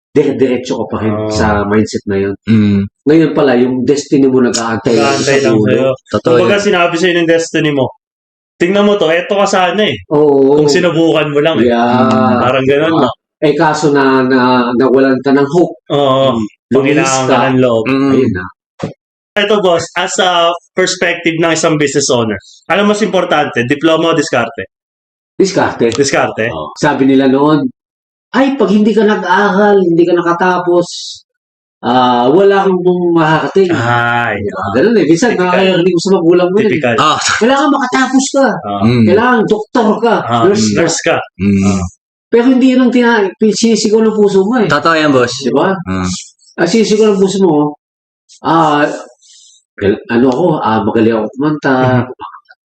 dire-diretso ka pa rin Oo. sa mindset na yun. Mm. Ngayon pala, yung destiny mo nag-aantay Nag-aantay lang sa'yo. Totoo Kumbaga yun. sinabi sa'yo ng destiny mo, tingnan mo to, eto ka sana eh. Oo. Kung sinubukan mo lang eh. Yeah. Parang ganun, no? Eh kaso na nawalan ka ng hope. Oo. Lumihis Pangailangan ka. ka ng loob. Mm. Ayun na. Ito, boss, as a perspective ng isang business owner, alam mas importante, diploma o diskarte? Diskarte. Diskarte? Sabi nila noon, pag hindi ka nag-aral, hindi ka nakatapos, wala kang makakating. Ay, Ganun eh. Minsan, Typical. nakakarinig ko sa magulang mo yun. typical. Kailangan makatapos ka. Kailangan doktor ka. Nurse ka. Nurse ka. Pero hindi yun ang sinisigaw ng puso mo eh. Totoo yan, boss. Di ba? Ang sinisigaw ng puso mo, magaling ako kumanta.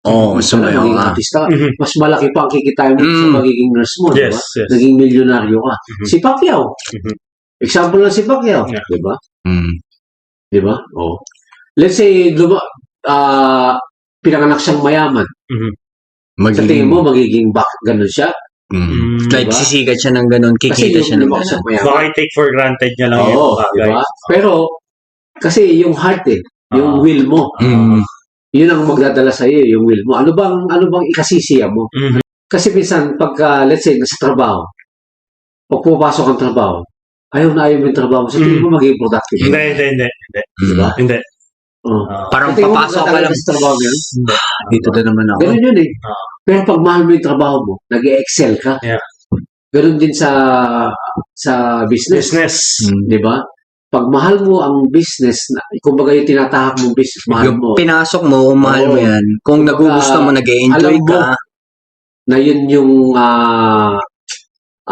Gusto mo Maging yung artista ka. Mhm. Mas malaki pa ang kikitain mo sa magiging nurse mo. Di Yes, ba? yes. Naging milyonaryo ka. Si Pacquiao. Mhm. Example lang si Pacquiao. Yeah. Di ba? Di ba? Oh. Let's say, pinanganak siyang mayaman. Sa tingin mo, magiging ganun siya? Like, Diba? sisikat siya ng ganun, Kasi kikita siya ng lumaki ganun. siyang mayaman. Baka i-take for granted niya lang yung Oo, bagay. di ba? Pero, kasi yung heart yung will mo, yun ang magdadala sa iyo, yung will mo. Ano bang ikasisiya mo? Mhm. Kasi minsan, pagka, let's say, nasa trabaho, pag pumapasok ang trabaho, ayaw na ayaw mo yung trabaho mo. Sa tingin mo magiging productive. Hindi. Diba? Hindi. Oh. Parang Sa tingin mo, papasok ka magdadala lang. sa trabaho mo yun? Dito na naman ako. Ganun yun eh. Pero pag mahal mo yung trabaho mo, nag-excel ka. Yeah. Ganun din sa business. Business. Di ba? Pag mahal mo ang business, kumbaga yung tinatahak mong business, mahal Yung mo, pinasok mo, kung mahal mo Oo. yan. Kung nagugusto mo, nag-e-enjoy alam mo, ka. na yun yung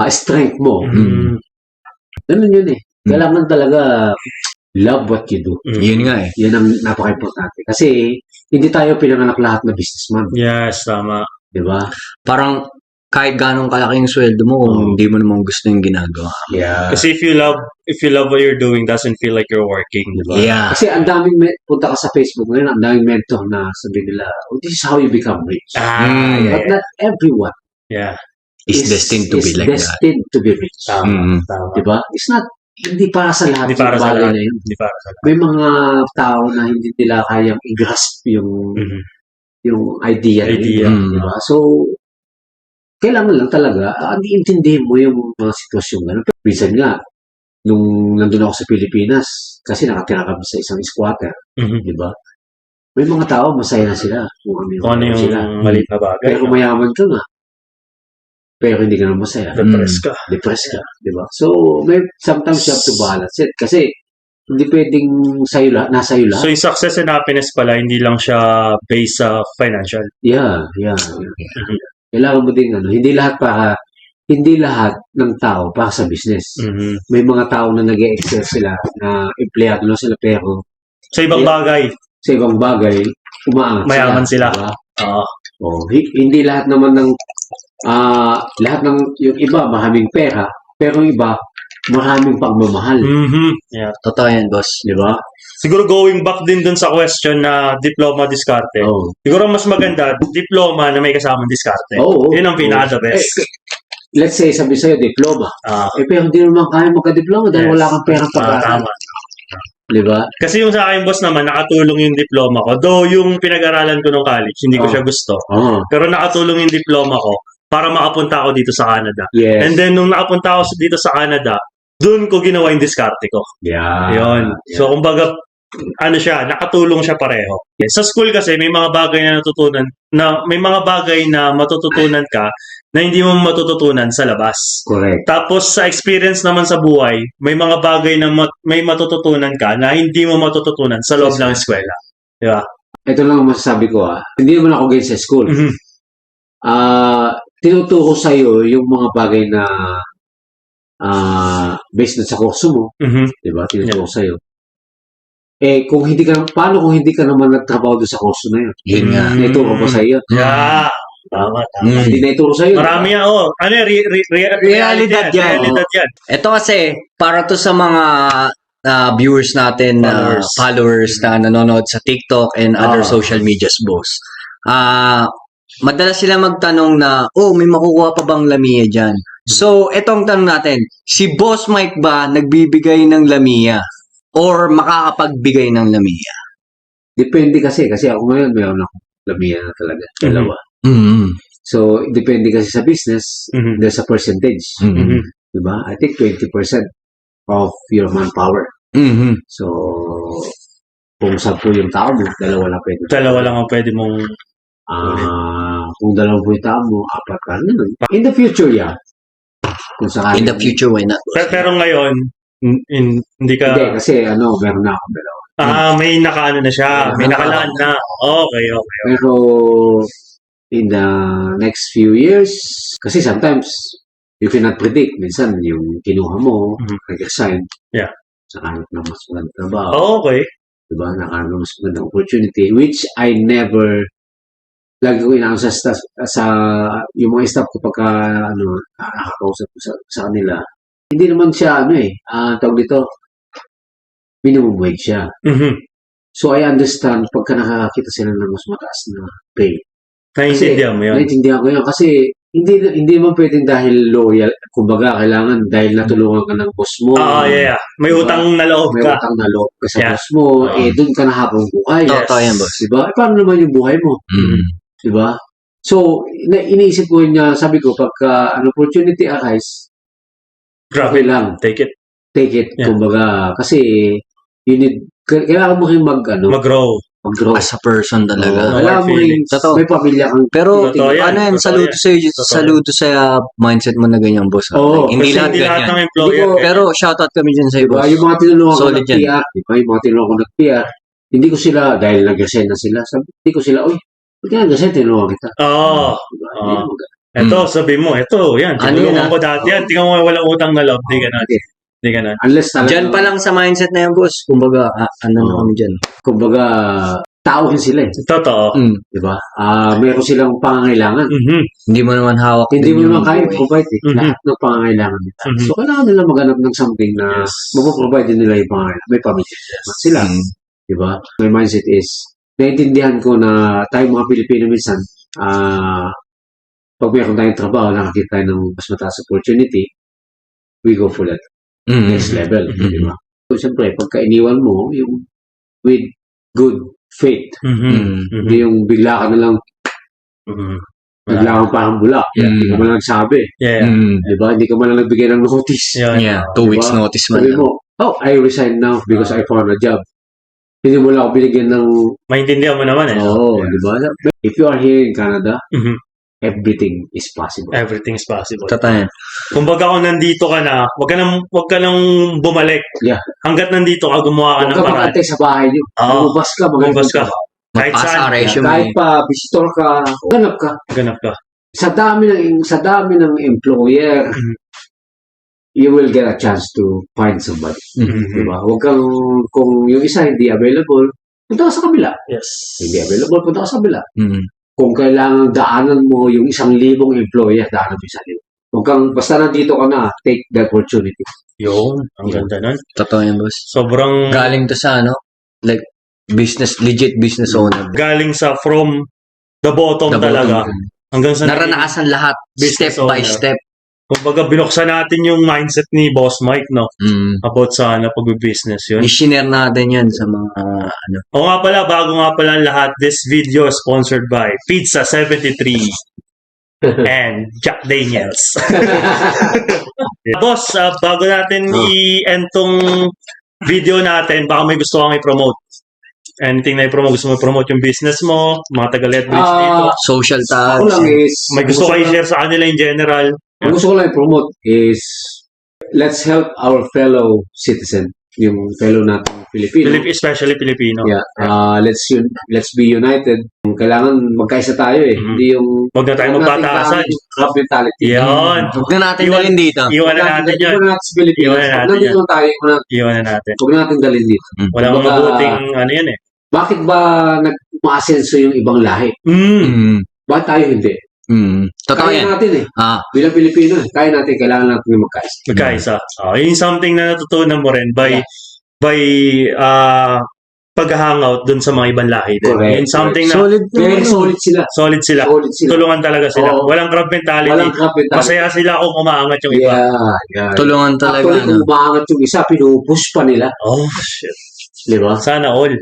strength mo. Ganun yun eh. Kailangan talaga love what you do. Yun nga eh. Yun ang napaka-importante. Kasi hindi tayo pinanganak lahat na businessman. Yes, tama. Di ba? Parang kahit ganong kalaki yung sweldo mo, kung hindi mo naman gusto yung ginagawa. Yeah. Kasi if you love what you're doing, doesn't feel like you're working, di ba? Yeah. Kasi ang daming, punta ka sa Facebook ngayon, ang daming mentor na sabi nila, this is how you become rich. Yeah. But not everyone Yeah. Is destined to be like that. destined to be rich. Tama. Tama. Di ba? It's not, hindi para sa lahat Hindi para yung sa bagay lahat. na yun. Hindi para sa lahat. May mga tao na hindi nila kayang i-grasp yung idea na Idea. yun. Di ba? So, kailangan lang talaga, intindihin mo yung mga sitwasyon gano'n. Minsan nga, nung nandun ako sa Pilipinas, kasi nakatira kami sa isang squatter, di ba? May mga tao, masaya na sila kung Kung ano sila. yung maliit na bagay. Pero mayaman ka nga. Pero hindi ka na masaya. Depressed ka. Depressed ka, di ba? So, sometimes you have to balance it. Kasi, hindi pwedeng nasa iyo lahat. So yung success and happiness pala, hindi lang siya based sa financial. Yeah. Kailangan mo din, hindi lahat ng tao para sa business. May mga tao na nag-e-excel sila, na empleyado lang sila, pero Sa ibang bagay. sa ibang bagay, umaangat Mayaman sila. Diba? Oo. Hindi lahat naman ng, yung iba, maraming pera, pero yung iba, maraming pagmamahal. Yeah. Totoo yan, boss. Di ba? Siguro going back din dun sa question na diploma diskarte. Oo. Siguro mas maganda, diploma na may kasamang diskarte. Oo. Yun ang pinaka-the best. Let's say, sabi sa'yo, diploma. Pero hindi naman kaya magka-diploma dahil Yes. wala kang pera pag-aaral. Tama. Di ba? Kasi yung sa akin, boss naman, nakatulong yung diploma ko. Though yung pinag-aralan ko nung college, hindi ko siya gusto. Oo. Pero nakatulong yung diploma ko para makapunta ako dito sa Canada. Yes. And then, nung nakapunta ako dito sa Canada, doon ko ginawa yung diskarte ko. Yeah. Yun. So, kumbaga, nakatulong siya pareho. Sa school kasi, may mga bagay na matututunan ka na hindi mo matututunan sa labas. Correct. Tapos, sa experience naman sa buhay, may mga bagay na may matututunan ka na hindi mo matututunan sa loob ng eskwela. Di ba? Ito lang ang masasabi ko Hindi naman ako ganyan sa school. Tinuturo sa'yo yung mga bagay na based sa kurso mo. Di ba? Tinuturo sa'yo. Paano kung hindi ka naman nagtrabaho doon sa kurso na yun? Yun nga. Naituro ba sa'yo? Yeah. Tama. Hindi naituro sa'yo. Marami yan. Realidad yan. Realidad yan. Ito kasi, para to sa mga viewers natin, followers na nanonood sa TikTok and other social medias, boss. Madalas sila magtanong na, may makukuha pa bang Lamia dyan? So, etong tanong natin, si Boss Mike ba nagbibigay ng Lamia? Or makakapagbigay ng Lamia? Depende kasi ako ngayon mayroon akong Lamia na talaga. Dalawa. So, depende kasi sa business, there's a percentage. Diba? I think 20% of your manpower. So, kung 10 yung tao mo, dalawa lang pwede. Dalawa lang ang pwede mong... Kung 20 yung tao mo, 4 ka. In the future, yeah. Kung sakali. In the future, why not? Pero ngayon, Hindi ka... Hindi, kasi meron na ako dalawa. may nakaano na siya. May nakalaan na. Okay. Pero in the next few years, kasi sometimes you cannot predict. Minsan yung kinuha mo, nag-resign. Yeah. Nakahanap ng mas magandang trabaho. Okay. Diba? Nakahanap ng mas magandang opportunity, which I never, lagi ko inaano sa yung mga staff ko pagka, nakakausap ko sa kanila. Hindi naman siya, tawag dito, minimum wage siya. Mhm. So, I understand pagka nakakakita sila ng mas mataas na pay. Naiintindihan mo yun. Naiintindihan ko yun kasi hindi mo pwedeng dahil loyal, kumbaga kailangan dahil natulungan ka ng boss mo. Yeah. May Diba? utang na loob May ka. utang na loob ka sa Yeah. boss mo, doon ka na habang buhay. Totoo yan, boss. Diba? Paano naman yung buhay mo? Diba? So, iniisip ko niya, sabi ko, pagka an opportunity arise, Grabe. okay lang, Take it. take it. Yeah. Kumbaga, kasi kailangan mo rin Mag-grow. mag-grow. As a person talaga. Oo. Kailangan mo rin, Totoo. may pamilya kang Pero Totoo yan. ano yan, Totoo saludo yan. sa'yo, Totoo saludo sa mindset mo na ganyan, boss. Oo, Hindi Kasi lahat hindi lahat ganyan. ng employer. Hindi ko- Pero shoutout kami dyan sa'yo, Diba? boss. Yung mga tinulungan ko Solid ng yan. PR, diba? Yung mga tinulungan ko ng PR, hindi ko sila, dahil nag-resign na sila, hindi ko sila, uy, pag nag-resign, tinulungan kita. Oo. Diba? Oo. Hindi mo ganun. Ito, sabi mo, ito, yan. Ano Tinulungan yan, ko dati yan. Tingnan mo, walang utang na loob. Di ganun. Di ganun. Unless talaga, Dyan pa lang sa mindset na yan, boss. Kumbaga, ano na kami dyan. kumbaga, tauhin sila Totoo. diba? Meron silang pangangailangan. Mhm. Hindi mo naman hawak. Hindi din mo yung naman kaya buhay. provide Mhm. lahat ng pangangailangan nila. Mhm. So, kailangan nila maghanap ng something na Yes. mapaprovide din nila yung pangangailangan. May pamilya sila. Diba? My mindset is, naiintindihan ko na tayo mga Pilipino minsan, pag meron tayong trabaho, nakakita tayo ng mas mataas opportunity, we go for that next level. Diba? So, siyempre, pagka iniwan mo, yung with good faith, Mhm. hindi yung bigla ka na lang, Mhm. bigla kang parang bulak. Hindi ka man lang nagsabi. Yeah. Diba? Hindi ka man lang nagbigay ng notice. Yun. Yeah, 2 weeks Diba? notice man Sabi lang. mo, I resign now because I found a job. Hindi mo lang ako binigyan ng, Maintindihan mo naman eh. diba? If you are here in Canada, Mhm. everything is possible. Everything is possible. Totoo yan. Kumbaga kung nandito ka na, wag ka nang bumalik. Yeah. Hanggat nandito ka, gumawa ka Huwag ng ka paraan. mag-antay sa bahay niyo. Oo. Lumabas ka, Lumabas ka. Kahit Magpasa saan. resume. Kahit pa visitor ka, ganap ka. Ganap ka. Sa dami ng employer, Mhm. you will get a chance to find somebody. Mhm. Diba? Huwag kang, kung yung isa hindi available, punta ka sa kabila. Yes. Hindi available, punta ka sa kabila. Mm. Kung kailangan daanan mo yung 1,000 employee, daanan mo 1,000. Huwag kang, basta nandito ka na, take the opportunity. Yun. Ang ganda nun. Totoo yan, boss. Sobrang Galing to sa like legit business owner. galing sa from the bottom The talaga. bottom. Hanggang sa Naranasan lahat. Business Step by owner. step. Kumbaga binuksan natin yung mindset ni Boss Mike, no? About sa pag-business yun. I-share natin yan sa mga ano. O nga pala, bago nga pala ang lahat, this video is sponsored by Pizza 73 and Jack Daniels. Boss, bago natin i-end tong video natin, baka may gusto kang i-promote. Anything na i-promote, gusto mo i-promote yung business mo, mga taga-Let Bridge dito. Social Ako touch. lang is, May gusto kayo i-share sa kanila in general. ang gusto ko lang i-promote is, let's help our fellow citizen, yung fellow nating Filipino. Especially Filipino. Yeah. Let's be united. Kailangan magkaisa tayo eh. Mhm. Hindi yung Huwag na tayo magpataasan. club mentality. Yun. Huwag na natin Iwan- dalhin dito. Iwan na natin yun. Iwan na natin sa Pilipinas. Iwan na natin Nandito yan. lang tayo. Iwan na natin. Huwag na natin dalhin dito. Walang Kumbaga, mabuting ano yan eh. Bakit ba nag-umasenso yung ibang lahi? Bakit tayo hindi? Totoo Kaya yan. natin eh. Ah, Bilang Pilipino, kaya natin. Kailangan natin yung magkaisa. Magkaisa. Yun yung something na natutunan mo rin by pag-hangout dun sa mga ibang lahi din. Correct. Yun something na solid Very solid sila. solid sila. Solid sila. Tulungan talaga sila. Oo. Walang crab mentality. Walang club mentality. Masaya sila kung umaangat yung iba. Yeah. Tulungan talaga. Actually, No? kung umaangat yung isa, pinupush pa nila. Oh, shit. Di ba? Sana all.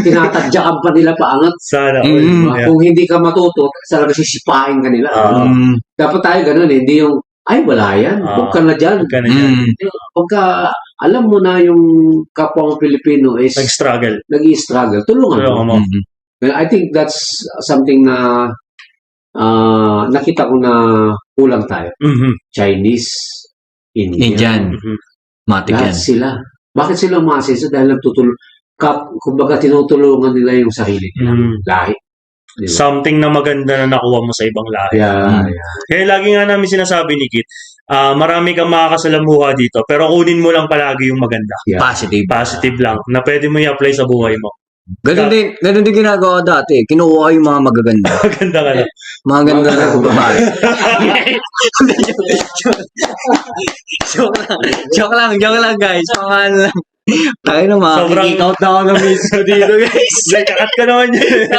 Tinatadyakan pa nila paangat. Sana all. Mm. Yeah. Kung hindi ka matuto, talaga sisipain ka nila. Dapat tayo ganun eh. Hindi yung, ay wala yan. Huwag ka na dyan. Huwag ka na dyan. Pagka alam mo na yung kapwa mo Pilipino is Nag-struggle. nag-i-struggle, tulungan Tulungan mo. mo. Well, I think that's something na nakita ko na kulang tayo. Mhm. Chinese, Indian, Indian. Mhm. Matik Lahat yan. sila. Bakit sila umasenso? Dahil kumbaga tinutulungan nila yung sarili nila. Lahi. Di ba? Something na maganda na nakuha mo sa ibang lahi. Yeah. Kaya lagi nga namin sinasabi ni Kit, marami kang makakasalamuha dito, pero kunin mo lang palagi yung maganda. Yeah. Positive. Positive lang, na pwede mo i-apply sa buhay mo. Ganun din ginagawa dati. Kinukuha yung mga magaganda. Maganda ka lang. Mga ganda na babae. Joke lang guys. Mga ano lang. Tayo na Sobrang- kick out na ako ng mismo dito guys. Kakat ka naman yun.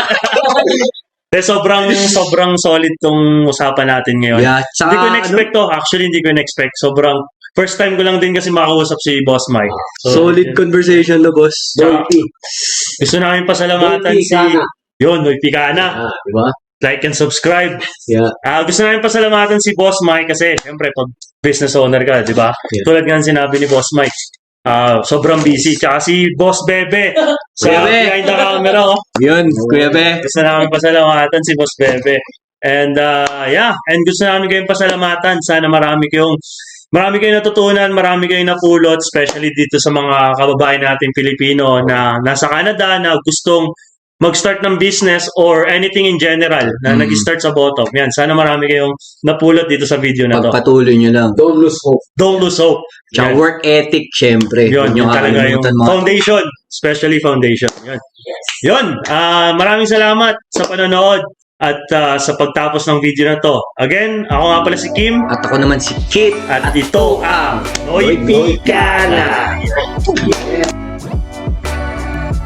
Sobrang solid tong usapan natin ngayon. Yeah, tsaka, Hindi ko na-expect to. Actually, hindi ko na-expect. Sobrang first time ko lang din kasi makausap si Boss Mike. So, solid conversation na boss. Dolphy. gusto namin pasalamatan Dolphy si... Kana. Yun, Noy Picana. Di ba? Like and subscribe. Yeah. Gusto namin pasalamatan si Boss Mike kasi syempre pag business owner ka, di ba? Yeah. Tulad nga ng sinabi ni Boss Mike. Sobrang busy. Tsaka si Boss Bebe sa Bebe. behind the camera. Oh. Yun, Kuya Be. Gusto namin pasalamatan si Boss Bebe. And and gusto namin kayong pasalamatan. Sana marami kayong natutunan, marami kayong napulot, especially dito sa mga kababayan nating Pilipino na nasa Canada na gustong mag-start ng business or anything in general na nag-start sa bottom. Yan, sana marami kayong napulot dito sa video na to. Pagpatuloy nyo lang. Don't lose hope. Don't lose hope. Tsaka Yan. work ethic, syempre. Yun talaga yung kakalimutan, mga foundation. Especially foundation. Yun. Yun. Maraming salamat sa panonood at sa pagtapos ng video na to. Again, ako nga pala si Kim At ako naman si Kit. at ito ang Noy Picana.